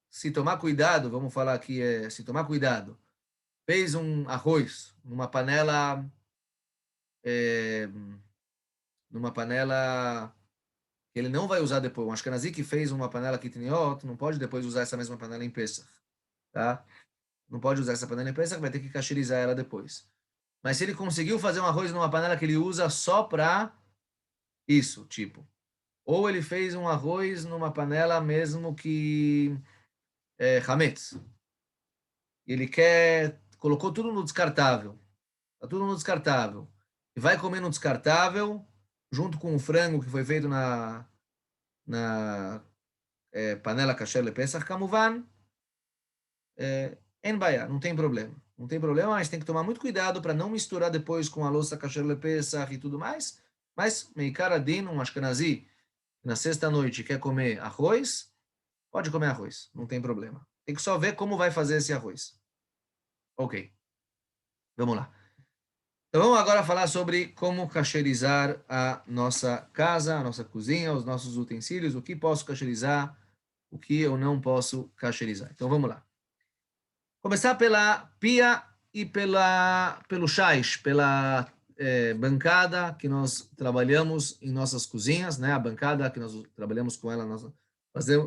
se tomar cuidado, vamos falar aqui, se tomar cuidado, fez um arroz numa panela que ele não vai usar depois. Um ashkenazi que fez uma panela kitniot, não pode depois usar essa mesma panela em Pesach, tá? Não pode usar essa panela em Pesach, vai ter que kasherizar ela depois. Mas se ele conseguiu fazer um arroz numa panela que ele usa só para isso, tipo, ou ele fez um arroz numa panela mesmo que hametz, ele colocou tudo no descartável, tá tudo no descartável, e vai comer no descartável, junto com o frango que foi feito na panela kasher lepesach, kamuvan, en baia, não tem problema. Não tem problema, mas tem que tomar muito cuidado para não misturar depois com a louça kasher lepesach e tudo mais. Mas, meikar adin, um ashkenazi, na sexta-noite quer comer arroz, pode comer arroz, não tem problema. Tem que só ver como vai fazer esse arroz. Ok, vamos lá. Então vamos agora falar sobre como cacherizar a nossa casa, a nossa cozinha, os nossos utensílios, o que posso cacherizar, o que eu não posso cacherizar. Então vamos lá. Começar pela pia e pelo chás, pela bancada que nós trabalhamos em nossas cozinhas, né? A bancada que nós trabalhamos com ela, nós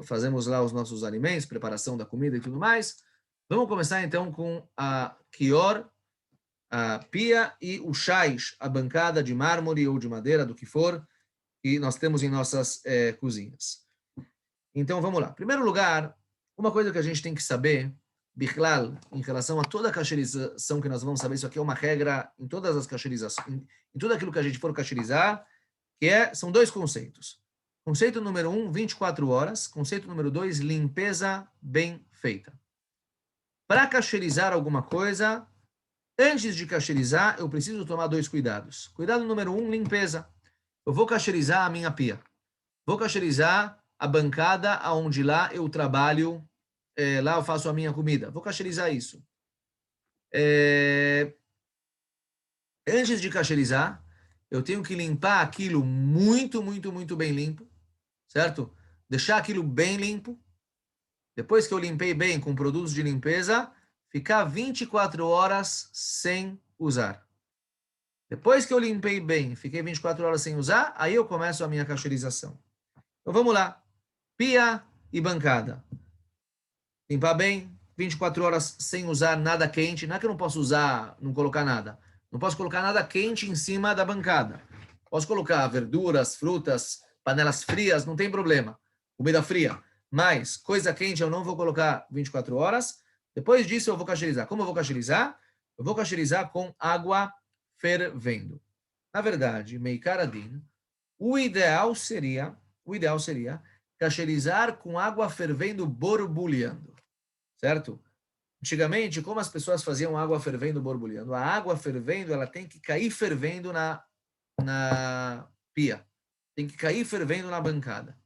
fazemos lá os nossos alimentos, preparação da comida e tudo mais. Vamos começar então com a kior, a pia e o chás, a bancada de mármore ou de madeira, do que for, que nós temos em nossas cozinhas. Então vamos lá. Em primeiro lugar, uma coisa que a gente tem que saber, Bichlal, em relação a toda a cacherização que nós vamos saber, isso aqui é uma regra em todas as cacherizações, em tudo aquilo que a gente for cacherizar, são dois conceitos. Conceito número 1, 24 horas. Conceito número 2, limpeza bem feita. Para cacherizar alguma coisa, antes de cacherizar, eu preciso tomar dois cuidados. Cuidado número 1, limpeza. Eu vou cacherizar a minha pia. Vou cacherizar a bancada onde lá eu trabalho, lá eu faço a minha comida. Vou cacherizar isso. Antes de cacherizar, eu tenho que limpar aquilo muito, muito, muito bem limpo, certo? Deixar aquilo bem limpo. Depois que eu limpei bem com produtos de limpeza, ficar 24 horas sem usar. Depois que eu limpei bem, fiquei 24 horas sem usar, aí eu começo a minha cacherização. Então vamos lá. Pia e bancada. Limpar bem, 24 horas sem usar nada quente. Não é que eu não posso usar, não colocar nada. Não posso colocar nada quente em cima da bancada. Posso colocar verduras, frutas, panelas frias, não tem problema. Comida fria. Mas coisa quente eu não vou colocar 24 horas. Depois disso eu vou cacherizar. Como eu vou cacherizar? Eu vou cacherizar com água fervendo. Na verdade, Meikaradin, o ideal seria cacherizar com água fervendo borbulhando, certo? Antigamente, como as pessoas faziam água fervendo borbulhando? A água fervendo, ela tem que cair fervendo na pia. Tem que cair fervendo na bancada.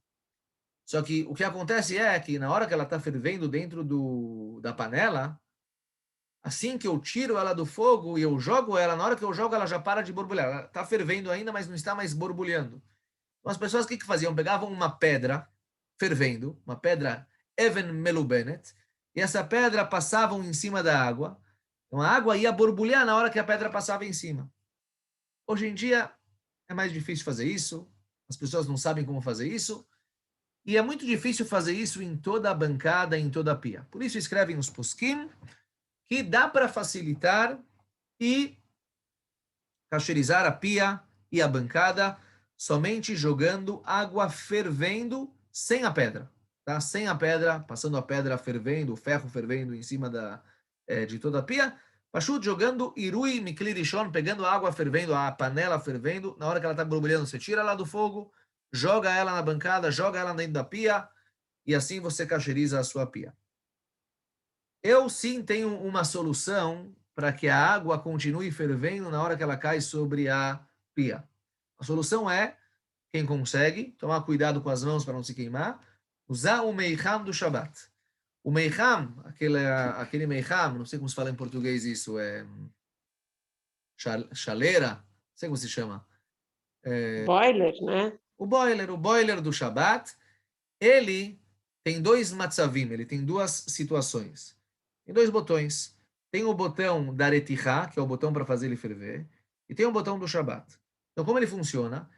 Só que o que acontece é que na hora que ela está fervendo dentro da panela, assim que eu tiro ela do fogo e eu jogo ela, na hora que eu jogo ela já para de borbulhar. Ela está fervendo ainda, mas não está mais borbulhando. Então as pessoas o que faziam? Pegavam uma pedra fervendo, uma pedra Even Melubenet, e essa pedra passavam em cima da água. Então a água ia borbulhar na hora que a pedra passava em cima. Hoje em dia é mais difícil fazer isso, as pessoas não sabem como fazer isso, e é muito difícil fazer isso em toda a bancada, em toda a pia. Por isso escrevem os poskim que dá para facilitar e cacherizar a pia e a bancada somente jogando água fervendo sem a pedra, tá? Sem a pedra, passando a pedra fervendo, o ferro fervendo em cima de toda a pia. Pachut jogando irui mikli rishon, pegando a água fervendo, a panela fervendo, na hora que ela está borbulhando, você tira ela do fogo, joga ela na bancada, joga ela dentro da pia, e assim você cacheriza a sua pia. Eu sim tenho uma solução para que a água continue fervendo na hora que ela cai sobre a pia. A solução é, quem consegue, tomar cuidado com as mãos para não se queimar, usar o meiham do Shabat. O meiham, aquele meiham, não sei como se fala em português isso, chaleira, não sei como se chama. Boiler, né? O boiler do Shabat, ele tem dois matzavim, ele tem duas situações. Tem dois botões. Tem o botão da Retihá, que é o botão para fazer ele ferver, e tem o botão do Shabat. Então, como ele funciona?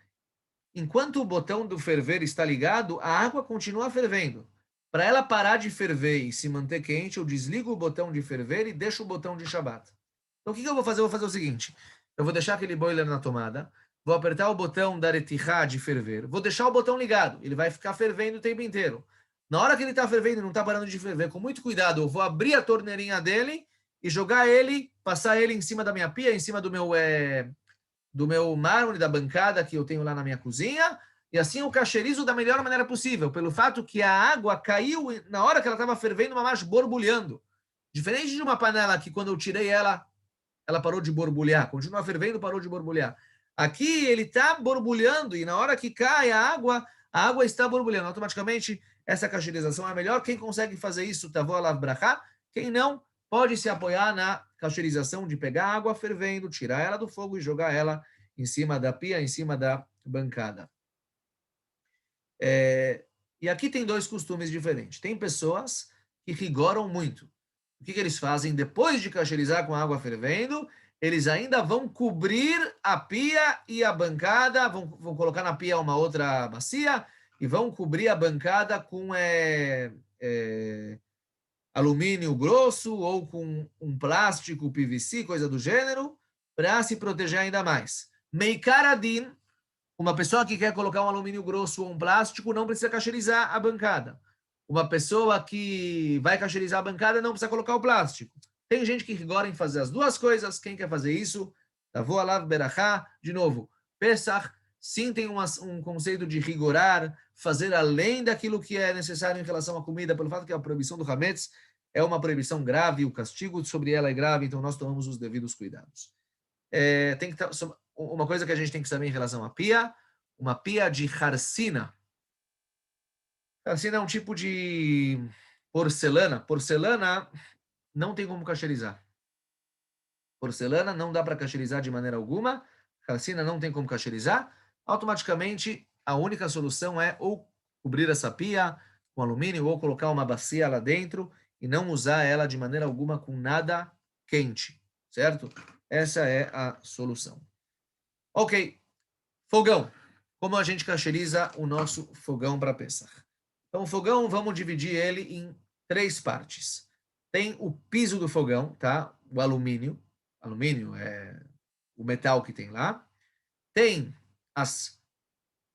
Enquanto o botão do ferver está ligado, a água continua fervendo. Para ela parar de ferver e se manter quente, eu desligo o botão de ferver e deixo o botão de Shabat. Então, o que eu vou fazer? Eu vou fazer o seguinte. Eu vou deixar aquele boiler na tomada, vou apertar o botão da Retihá de ferver, vou deixar o botão ligado, ele vai ficar fervendo o tempo inteiro. Na hora que ele está fervendo e não está parando de ferver, com muito cuidado, eu vou abrir a torneirinha dele e jogar ele, passar ele em cima da minha pia, em cima do meu mármore, da bancada que eu tenho lá na minha cozinha, e assim eu cacherizo da melhor maneira possível, pelo fato que a água caiu na hora que ela estava fervendo, mas borbulhando. Diferente de uma panela que quando eu tirei ela parou de borbulhar, continua fervendo, parou de borbulhar. Aqui ele está borbulhando e na hora que cai a água está borbulhando. Automaticamente essa cacherização é melhor. Quem consegue fazer isso, tavô alav brachá. Quem não, pode se apoiar na cacherização de pegar água fervendo, tirar ela do fogo e jogar ela em cima da pia, em cima da bancada. E aqui tem dois costumes diferentes. Tem pessoas que rigoram muito. O que eles fazem? Depois de cacherizar com água fervendo, eles ainda vão cobrir a pia e a bancada, vão colocar na pia uma outra bacia e vão cobrir a bancada com alumínio grosso ou com um plástico PVC, coisa do gênero, para se proteger ainda mais. Meikaradin, uma pessoa que quer colocar um alumínio grosso ou um plástico não precisa cacherizar a bancada. Uma pessoa que vai cacherizar a bancada não precisa colocar o plástico. Tem gente que gosta em fazer as duas coisas. Quem quer fazer isso? Tavô alav berachá. De novo, Pesach, sim tem um conceito de rigorar, fazer além daquilo que é necessário em relação à comida, pelo fato que a proibição do hametz é uma proibição grave, o castigo sobre ela é grave, então nós tomamos os devidos cuidados. Tem que uma coisa que a gente tem que saber em relação à pia, uma pia de harsina. Harsina é um tipo de porcelana. Porcelana não tem como cacherizar. Porcelana não dá para cacherizar de maneira alguma. Harsina não tem como cacherizar. Automaticamente, a única solução é ou cobrir essa pia com alumínio ou colocar uma bacia lá dentro e não usar ela de maneira alguma com nada quente, certo? Essa é a solução. Ok, fogão. Como a gente cacheriza o nosso fogão para Pesach? Então, o fogão, vamos dividir ele em 3 partes. Tem o piso do fogão, tá? O alumínio. Alumínio é o metal que tem lá. Tem as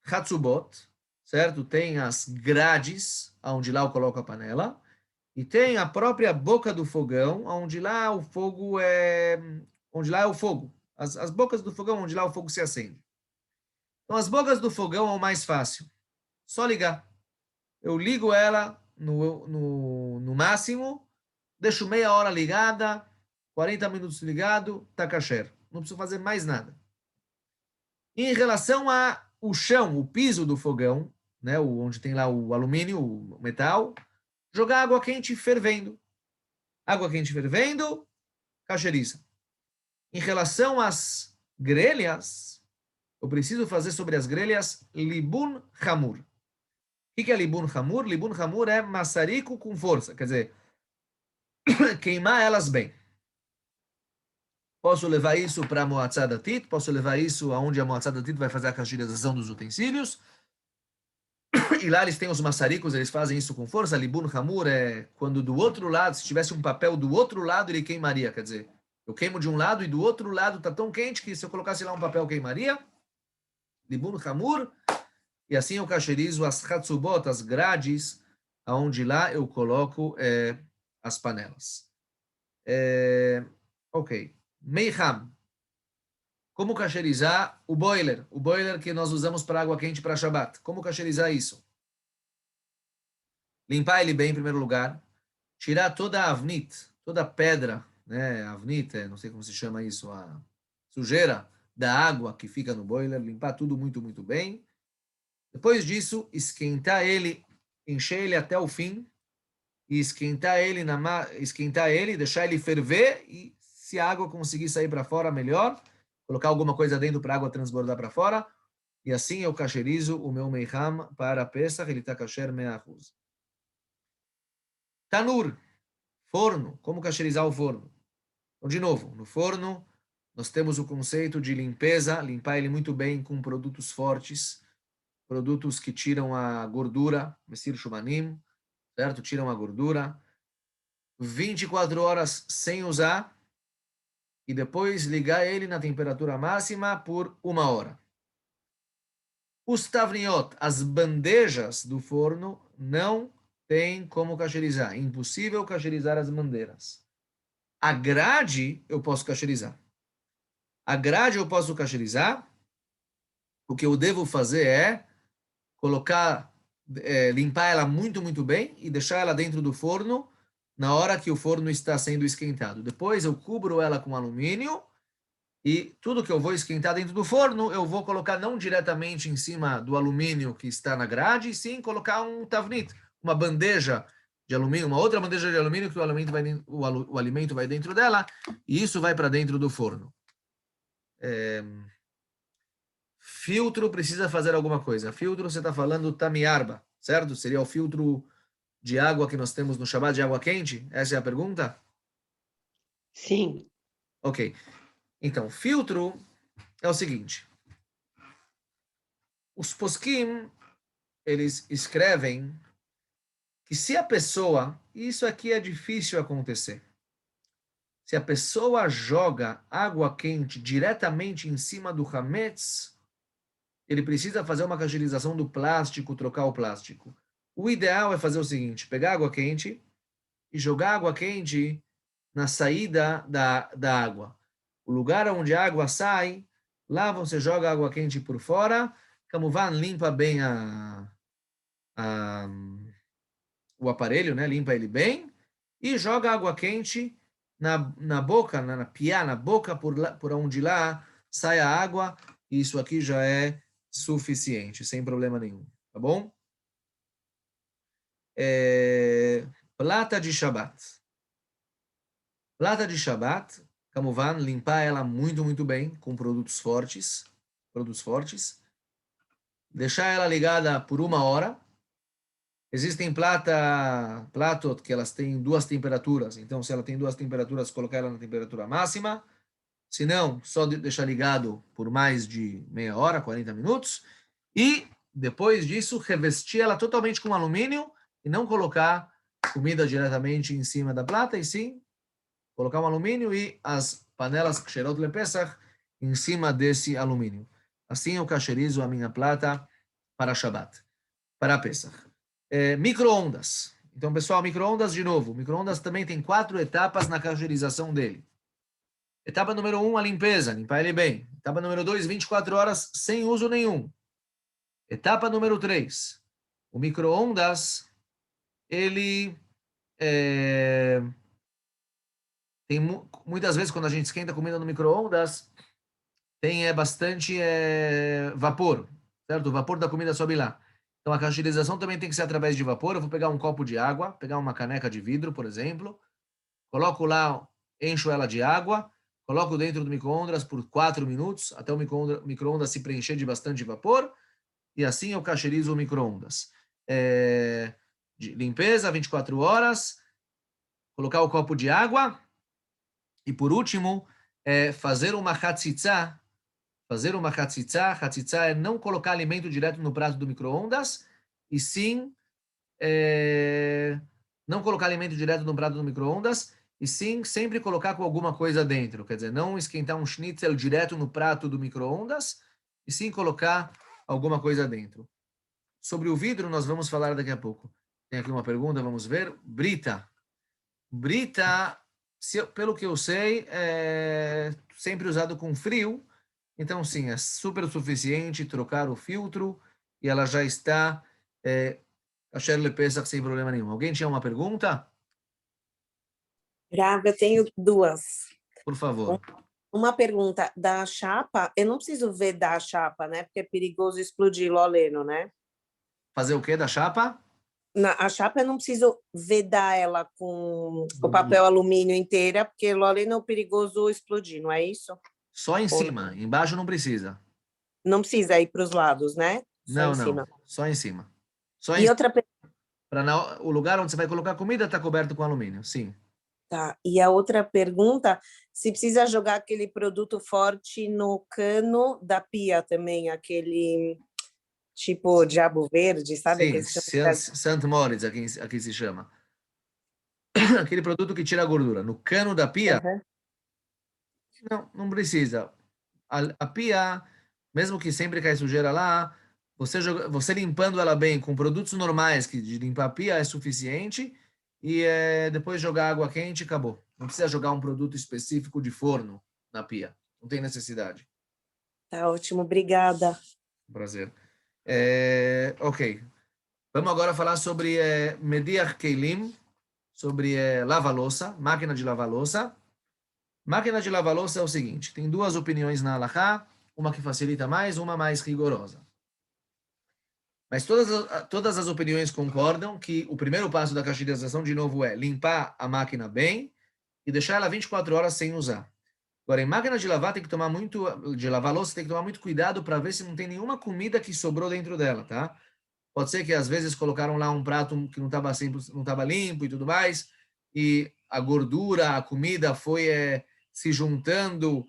hatzubot, certo? Tem as grades, onde lá eu coloco a panela. E tem a própria boca do fogão, onde lá o fogo é... onde lá é o fogo. As bocas do fogão, onde lá o fogo se acende. Então, as bocas do fogão é o mais fácil. Só ligar. Eu ligo ela no máximo, deixo meia hora ligada, 40 minutos ligado, tá kasher. Não preciso fazer mais nada. Em relação ao chão, o piso do fogão, né, onde tem lá o alumínio, o metal, jogar água quente fervendo. Água quente fervendo, kasheriza. Em relação às grelhas, eu preciso fazer sobre as grelhas libun hamur. O que é libun hamur? Libun hamur é maçarico com força, quer dizer, queimar elas bem. Posso levar isso para a Moatzá Datit, posso levar isso aonde a Moatzá Datit vai fazer a cacherização dos utensílios. E lá eles têm os maçaricos, eles fazem isso com força. Libun hamur é quando do outro lado, se tivesse um papel do outro lado, ele queimaria. Quer dizer, eu queimo de um lado e do outro lado está tão quente que se eu colocasse lá um papel, queimaria. Libun hamur. E assim eu cacherizo as hatzubot, as grades, aonde lá eu coloco as panelas. Ok. Meiham. Como cacherizar o boiler? O boiler que nós usamos para água quente para Shabbat. Como cacherizar isso? Limpar ele bem em primeiro lugar. Tirar toda a avnit, toda a pedra, né? Avnit, não sei como se chama isso, a sujeira da água que fica no boiler. Limpar tudo muito, muito bem. Depois disso, esquentar ele, encher ele até o fim e esquentar ele, deixar ele ferver e se a água conseguir sair para fora, melhor. Colocar alguma coisa dentro para a água transbordar para fora. E assim eu cacherizo o meu meiham para Pesach, ele está kasher 100%. Tanur, forno. Como cacherizar o forno? Então, de novo, no forno nós temos o conceito de limpeza, limpar ele muito bem com produtos fortes, produtos que tiram a gordura, mesir shumanim, certo? Tiram a gordura. 24 horas sem usar e depois ligar ele na temperatura máxima por 1 hora. Os tavniot, as bandejas do forno, não tem como cacherizar. É impossível cacherizar as bandeiras. A grade eu posso cacherizar. A grade eu posso cacherizar. O que eu devo fazer é colocar, limpar ela muito, muito bem e deixar ela dentro do forno na hora que o forno está sendo esquentado. Depois eu cubro ela com alumínio e tudo que eu vou esquentar dentro do forno, eu vou colocar não diretamente em cima do alumínio que está na grade, e sim colocar um tavnit, uma bandeja de alumínio, uma outra bandeja de alumínio que o alimento vai dentro dela e isso vai para dentro do forno. Filtro precisa fazer alguma coisa. Filtro, você está falando tamiarba, certo? Seria o filtro de água que nós temos no Shabbat de água quente? Essa é a pergunta? Sim. Ok. Então, filtro é o seguinte. Os poskim, eles escrevem que se a pessoa, e isso aqui é difícil acontecer, se a pessoa joga água quente diretamente em cima do hametz, ele precisa fazer uma cacherização do plástico, trocar o plástico. O ideal é fazer o seguinte, pegar água quente e jogar água quente na saída da água. O lugar onde a água sai, lá você joga água quente por fora, Kamuvan limpa bem a, o aparelho, né? Limpa ele bem, e joga água quente na boca, na piá, na boca, por onde lá sai a água, e isso aqui já é suficiente, sem problema nenhum, tá bom? Plata de Shabbat. Plata de Shabbat, Kamuvan, limpar ela muito, muito bem, com produtos fortes, deixar ela ligada por 1 hora. Existem platos que elas têm 2 temperaturas, então se ela tem 2 temperaturas, colocar ela na temperatura máxima. Se não, só deixar ligado por mais de meia hora, 40 minutos. E, depois disso, revestir ela totalmente com alumínio e não colocar comida diretamente em cima da plata, e sim colocar um alumínio e as panelas Ksherot LePesach em cima desse alumínio. Assim eu cacherizo a minha plata para Shabbat, para Pesach. Micro-ondas. Então, pessoal, micro-ondas de novo. Micro-ondas também tem 4 etapas na cacherização dele. Etapa número 1, a limpeza, limpar ele bem. Etapa número 2, 24 horas sem uso nenhum. Etapa número 3, o micro-ondas, ele tem muitas vezes quando a gente esquenta comida no micro-ondas, tem bastante vapor, certo? O vapor da comida sobe lá. Então a cacherização também tem que ser através de vapor. Eu vou pegar um copo de água, pegar uma caneca de vidro, por exemplo, coloco lá, encho ela de água, coloco dentro do micro-ondas por 4 minutos, até o micro-ondas se preencher de bastante vapor, e assim eu cacherizo o micro-ondas. De limpeza, 24 horas, colocar o copo de água, e por último, fazer uma hatzitza. Fazer uma hatzitza. Hatzitza é não colocar alimento direto no prato do micro-ondas, e sim não colocar alimento direto no prato do micro-ondas, e sim sempre colocar com alguma coisa dentro. Quer dizer, não esquentar um schnitzel direto no prato do micro-ondas, e sim colocar alguma coisa dentro. Sobre o vidro, nós vamos falar daqui a pouco. Tem aqui uma pergunta, vamos ver. Brita. Brita, pelo que eu sei, é sempre usado com frio. Então, sim, é super suficiente trocar o filtro e ela já está kasher lepesach sem problema nenhum. Alguém tinha uma pergunta? Rav, eu tenho 2. Por favor. Uma pergunta da chapa, eu não preciso vedar a chapa, né? Porque é perigoso explodir loleno, né? Fazer o quê da chapa? A chapa eu não preciso vedar ela com o papel alumínio inteira, porque loleno é perigoso explodir, não é isso? Só em cima, embaixo não precisa. Não precisa ir para os lados, né? Só em cima. Só em cima. E outra o lugar onde você vai colocar a comida está coberto com alumínio, sim. Tá. E a outra pergunta, se precisa jogar aquele produto forte no cano da pia também, aquele tipo diabo verde, sabe? Sim, St. Moritz, aqui se chama. Aquele produto que tira a gordura. No cano da pia, não precisa. A pia, mesmo que sempre cai sujeira lá, você limpando ela bem com produtos normais que de limpar a pia é suficiente, e depois jogar água quente e acabou. Não precisa jogar um produto específico de forno na pia. Não tem necessidade. Tá ótimo, obrigada. Prazer. Ok. Vamos agora falar sobre Mediach Keilim, sobre lava-louça, máquina de lavar louça. Máquina de lavar louça é o seguinte, tem 2 opiniões na Halachá, uma que facilita mais, uma mais rigorosa. Mas todas as opiniões concordam que o primeiro passo da cacherização, de novo, é limpar a máquina bem e deixar ela 24 horas sem usar. Agora, em máquina de lavar, de lavar louça, tem que tomar muito cuidado para ver se não tem nenhuma comida que sobrou dentro dela, tá? Pode ser que às vezes colocaram lá um prato que não estava limpo e tudo mais, e a gordura, a comida foi se juntando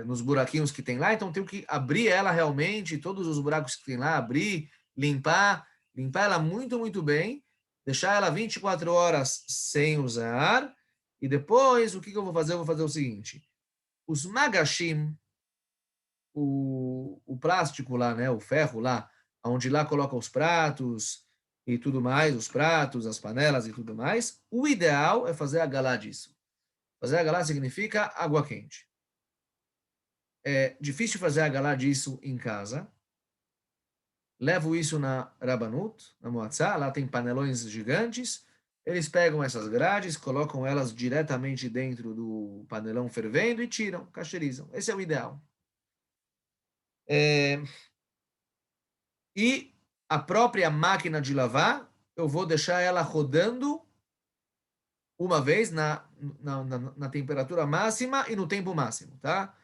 nos buraquinhos que tem lá, então tem que abrir ela realmente, todos os buracos que tem lá, abrir, limpar ela muito, muito bem, deixar ela 24 horas sem usar, e depois, o que eu vou fazer? Eu vou fazer o seguinte, os magashim, o plástico lá, né, o ferro lá, onde lá coloca os pratos e tudo mais, os pratos, as panelas e tudo mais, o ideal é fazer a galá disso. Fazer a galá significa água quente. É difícil fazer a galá disso em casa. Levo isso na Rabanut, na Moatzá, lá tem panelões gigantes. Eles pegam essas grades, colocam elas diretamente dentro do panelão fervendo e tiram, cacherizam. Esse é o ideal. E a própria máquina de lavar, eu vou deixar ela rodando uma vez na temperatura máxima e no tempo máximo, tá?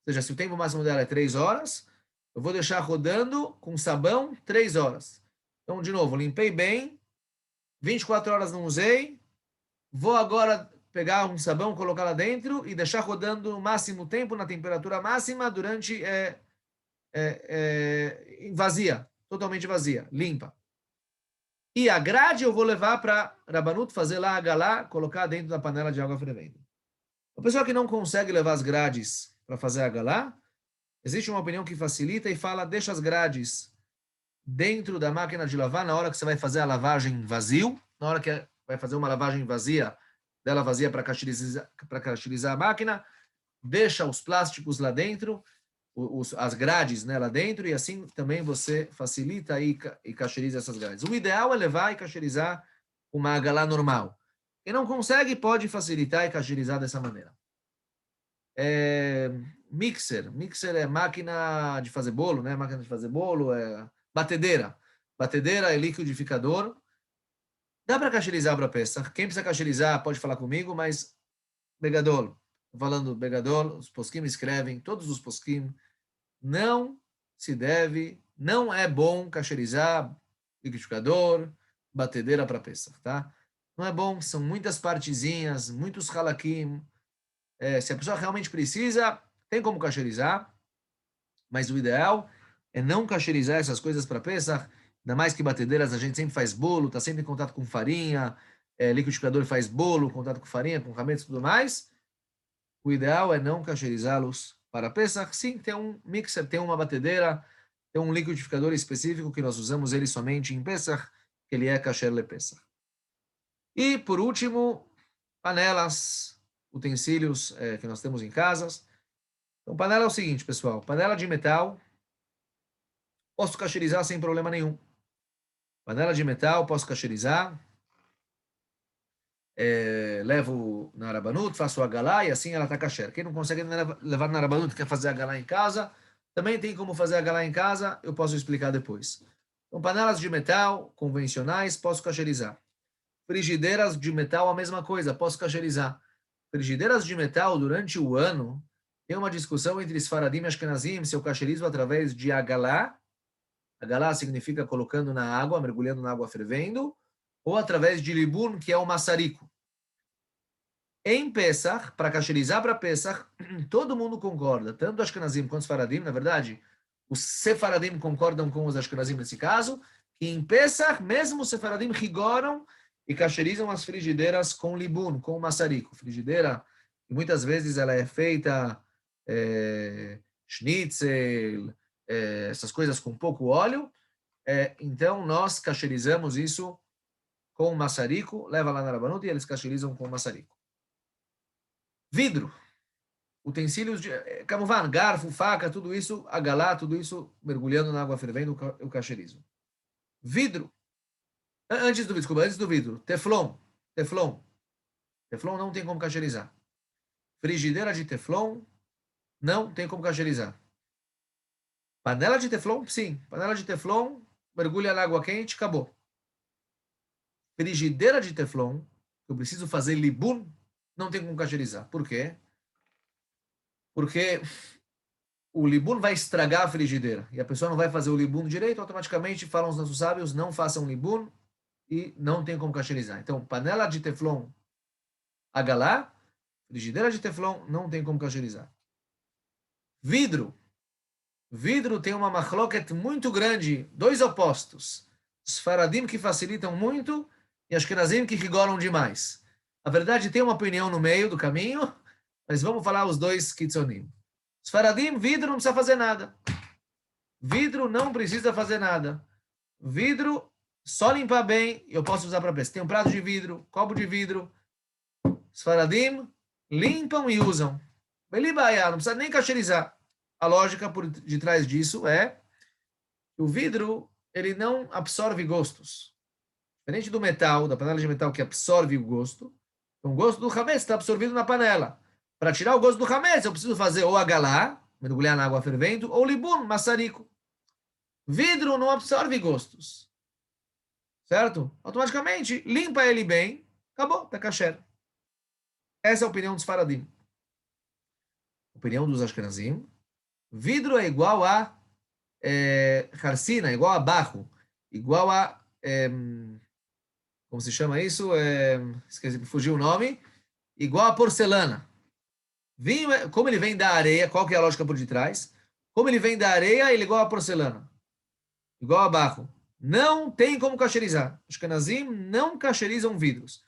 Ou seja, se o tempo máximo dela é 3 horas, eu vou deixar rodando com sabão 3 horas. Então, de novo, limpei bem, 24 horas não usei, vou agora pegar um sabão, colocar lá dentro e deixar rodando no máximo tempo, na temperatura máxima, durante vazia, totalmente vazia, limpa. E a grade eu vou levar para Rabanut fazer lá a galá, colocar dentro da panela de água fervendo. A pessoa que não consegue levar as grades para fazer a galá, existe uma opinião que facilita e fala, deixa as grades dentro da máquina de lavar na hora que você vai fazer a lavagem vazio, na hora que vai fazer uma lavagem vazia, dela vazia para cacherizar a máquina, deixa os plásticos lá dentro, as grades, né, lá dentro, e assim também você facilita e cacheriza essas grades. O ideal é levar e cacherizar uma galá normal. Quem não consegue, pode facilitar e cacherizar dessa maneira. Mixer é máquina de fazer bolo, né? Máquina de fazer bolo, batedeira. Batedeira é liquidificador. Dá para cacherizar para Pesach. Quem precisa cacherizar pode falar comigo, mas Begadol, falando Begadol, os posquim escrevem, todos os posquim, não se deve, não é bom cacherizar liquidificador, batedeira para Pesach, tá? Não é bom, são muitas partezinhas, muitos halakim. Se a pessoa realmente precisa, tem como cacherizar, mas o ideal é não cacherizar essas coisas para Pesach, ainda mais que batedeiras a gente sempre faz bolo, está sempre em contato com farinha, liquidificador faz bolo, contato com farinha, com rametes e tudo mais. O ideal é não cacherizá-los para Pesach. Sim, tem um mixer, tem uma batedeira, tem um liquidificador específico que nós usamos ele somente em Pesach, que ele é kasher le Pesach. E, por último, panelas, utensílios que nós temos em casas. Então, panela é o seguinte, pessoal. Panela de metal, posso cacherizar sem problema nenhum. Panela de metal, posso cacherizar. Levo na Rabanut, faço a galá e assim ela está kasher. Quem não consegue levar na Rabanut, quer fazer a galá em casa, também tem como fazer a galá em casa, eu posso explicar depois. Então, panelas de metal convencionais, posso cacherizar. Frigideiras de metal, a mesma coisa, posso cacherizar. Frigideiras de metal, durante o ano, tem uma discussão entre Sfaradim e Ashkenazim se eu cacherizo através de agalá. Agalá significa colocando na água, mergulhando na água fervendo, ou através de libun, que é o maçarico. Em Pesach, para cacherizar para Pesach, todo mundo concorda, tanto Ashkenazim quanto Sfaradim, na verdade, os Sefaradim concordam com os Ashkenazim nesse caso, que em Pesach, mesmo os Sefaradim rigoram e cacherizam as frigideiras com libun, com maçarico. Frigideira, e muitas vezes ela é feita schnitzel, essas coisas com pouco óleo. Então, nós cacherizamos isso com maçarico, leva lá na Rabanut e eles cacherizam com maçarico. Vidro, utensílios de camuvan, garfo, faca, tudo isso, agalá, tudo isso mergulhando na água fervendo, eu cacherizo. Vidro, antes do vidro, teflon, teflon não tem como cacherizar. Frigideira de teflon, não tem como cacherizar. Panela de teflon, sim. Panela de teflon, mergulha na água quente, acabou. Frigideira de teflon, eu preciso fazer libun, não tem como cacherizar. Por quê? Porque o libun vai estragar a frigideira. E a pessoa não vai fazer o libun direito, automaticamente falam os nossos sábios, não façam libun e não tem como cacherizar. Então, panela de teflon, agalá, frigideira de teflon, não tem como cacherizar. Vidro. Vidro tem uma machloket muito grande, dois opostos. Os faradim que facilitam muito e ashkenazim que rigolam demais. A verdade, tem uma opinião no meio do caminho, mas vamos falar os dois kitzonim. Os faradim, vidro não precisa fazer nada. Vidro não precisa fazer nada. Vidro, só limpar bem, eu posso usar para peça. Tem um prato de vidro, copo de vidro. Os faradim limpam e usam. Belibaya, não precisa nem cacherizar. A lógica por detrás disso é que o vidro ele não absorve gostos. Diferente do metal, da panela de metal que absorve o gosto, então, o gosto do hametz está absorvido na panela. Para tirar o gosto do hametz, eu preciso fazer ou agalá, mergulhar na água fervendo, ou libun, maçarico. Vidro não absorve gostos. Certo? Automaticamente, limpa ele bem, acabou, tá kasher. Essa é a opinião dos faradim. Opinião dos ashkenazim. Vidro é igual a carcina, igual a barro, igual a... como se chama isso? Esqueci, fugiu o nome. Igual a porcelana. Vinho, como ele vem da areia, qual que é a lógica por detrás? Como ele vem da areia, ele é igual a porcelana. Igual a barro. Não tem como cacherizar. Os Ashkenazim não cacherizam vidros.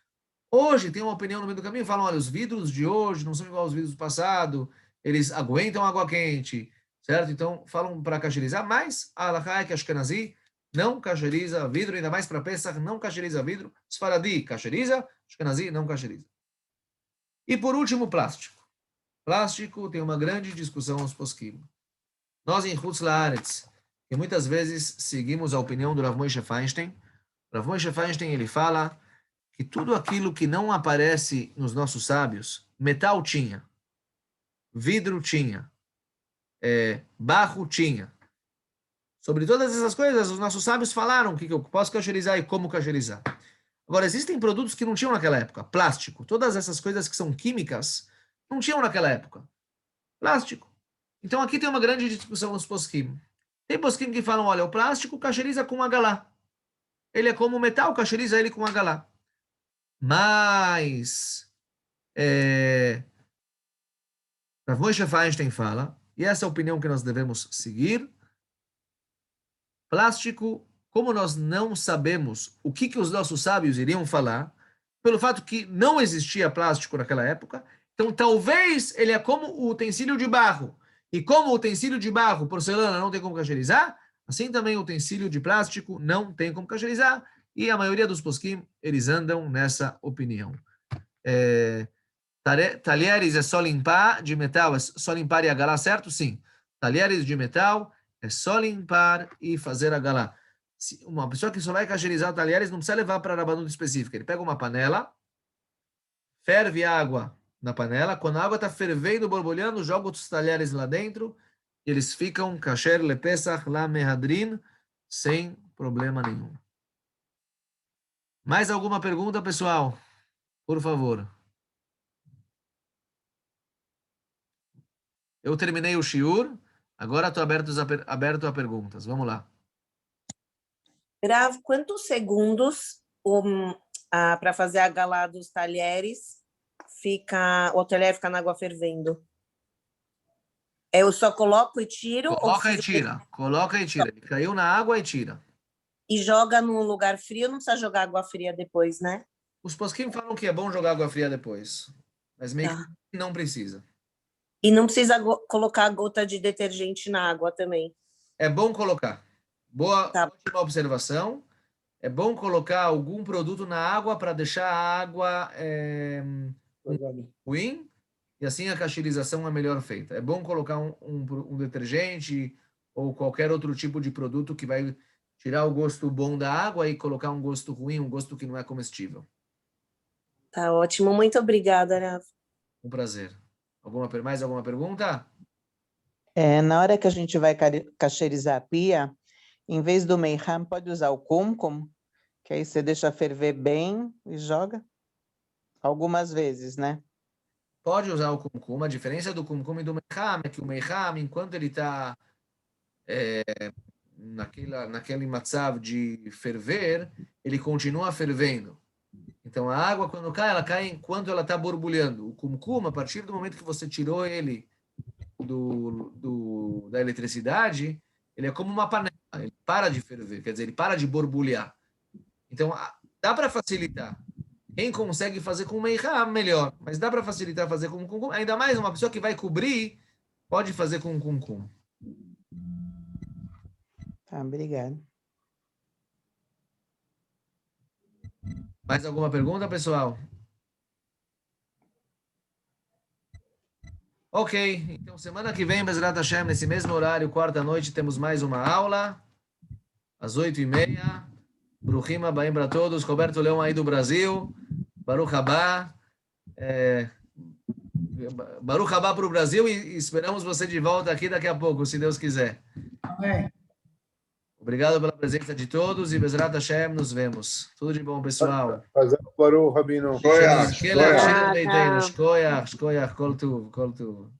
Hoje tem uma opinião no meio do caminho, falam, olha, os vidros de hoje não são igual aos vidros do passado, eles aguentam água quente, certo? Então, falam para cacherizar, mas a halakha é que Ashkenazi não cacheriza vidro, ainda mais para Pesach, não cacheriza vidro. Sfaradi cacheriza, Ashkenazi não cacheriza. E por último, plástico. Plástico tem uma grande discussão aos posquim. Nós em Chutz Laaretz, que muitas vezes seguimos a opinião do Rav Moshe Feinstein. Rav Moshe Feinstein, ele fala que tudo aquilo que não aparece nos nossos sábios, metal tinha, vidro tinha, barro tinha. Sobre todas essas coisas, os nossos sábios falaram que eu posso cacherizar e como cacherizar. Agora, existem produtos que não tinham naquela época. Plástico, todas essas coisas que são químicas, não tinham naquela época. Plástico. Então aqui tem uma grande discussão nos posquim. Tem posquim que falam, olha, o plástico cacheriza com agalá. Ele é como o metal, cacheriza ele com agalá. Mas Rav Moshe Feinstein fala, e essa é a opinião que nós devemos seguir, plástico, como nós não sabemos o que os nossos sábios iriam falar, pelo fato que não existia plástico naquela época, então talvez ele é como o utensílio de barro. E como o utensílio de barro, porcelana, não tem como cacherizar, assim também o utensílio de plástico não tem como cacherizar, e a maioria dos posquim, eles andam nessa opinião. Talheres é só limpar, de metal é só limpar e agalar, certo? Sim. Talheres de metal é só limpar e fazer agalar. Uma pessoa que só vai cacherizar talheres não precisa levar para a rabanuta específica. Ele pega uma panela, ferve água na panela, quando a água está fervendo, borbulhando, joga os talheres lá dentro, e eles ficam kasher lepesach la mehadrin, sem problema nenhum. Mais alguma pergunta, pessoal? Por favor. Eu terminei o shiur, agora estou aberto a perguntas. Vamos lá. Rav, quantos segundos para fazer a galá dos talheres o talher fica na água fervendo? Eu só coloco e tiro? Coloca e tira. Coloca e tira. Ele caiu na água e tira. E joga num lugar frio, não precisa jogar água fria depois, né? Os posquim falam que é bom jogar água fria depois, mas meio Tá. que não precisa. E não precisa colocar gota de detergente na água também. É bom colocar. Boa, Tá. ótima observação. É bom colocar algum produto na água para deixar a água ruim e assim a cacherização é melhor feita. É bom colocar um detergente ou qualquer outro tipo de produto que vai tirar o gosto bom da água e colocar um gosto ruim, um gosto que não é comestível. Tá ótimo. Muito obrigada, Rav. Um prazer. Mais alguma pergunta? Na hora que a gente vai cacherizar a pia, em vez do meiham, pode usar o kumkum, que aí você deixa ferver bem e joga. Algumas vezes, né? Pode usar o kumkum. A diferença do kumkum e do meiham é que o meiham, enquanto ele está naquele matzav de ferver, ele continua fervendo. Então, a água, quando cai, ela cai enquanto ela está borbulhando. O kumkum, a partir do momento que você tirou ele da eletricidade, ele é como uma panela. Ele para de ferver, quer dizer, ele para de borbulhar. Então, dá para facilitar. Quem consegue fazer com meiham, melhor. Mas dá para facilitar fazer com kumkum. Ainda mais uma pessoa que vai cobrir, pode fazer com kumkum. Tá, obrigada. Mais alguma pergunta, pessoal? Ok, então semana que vem, Bezrat Hashem, nesse mesmo horário, quarta-noite, temos mais uma aula, às 8h30. Bruhim Abaim para todos. Roberto Leão aí do Brasil. Baruch Haba. Baruch Haba para o Brasil e esperamos você de volta aqui daqui a pouco, se Deus quiser. Amém. Obrigado pela presença de todos e Bezrat Hashem, nos vemos. Tudo de bom, pessoal. Baruch, Rabino. Shkoyach, kol tuv.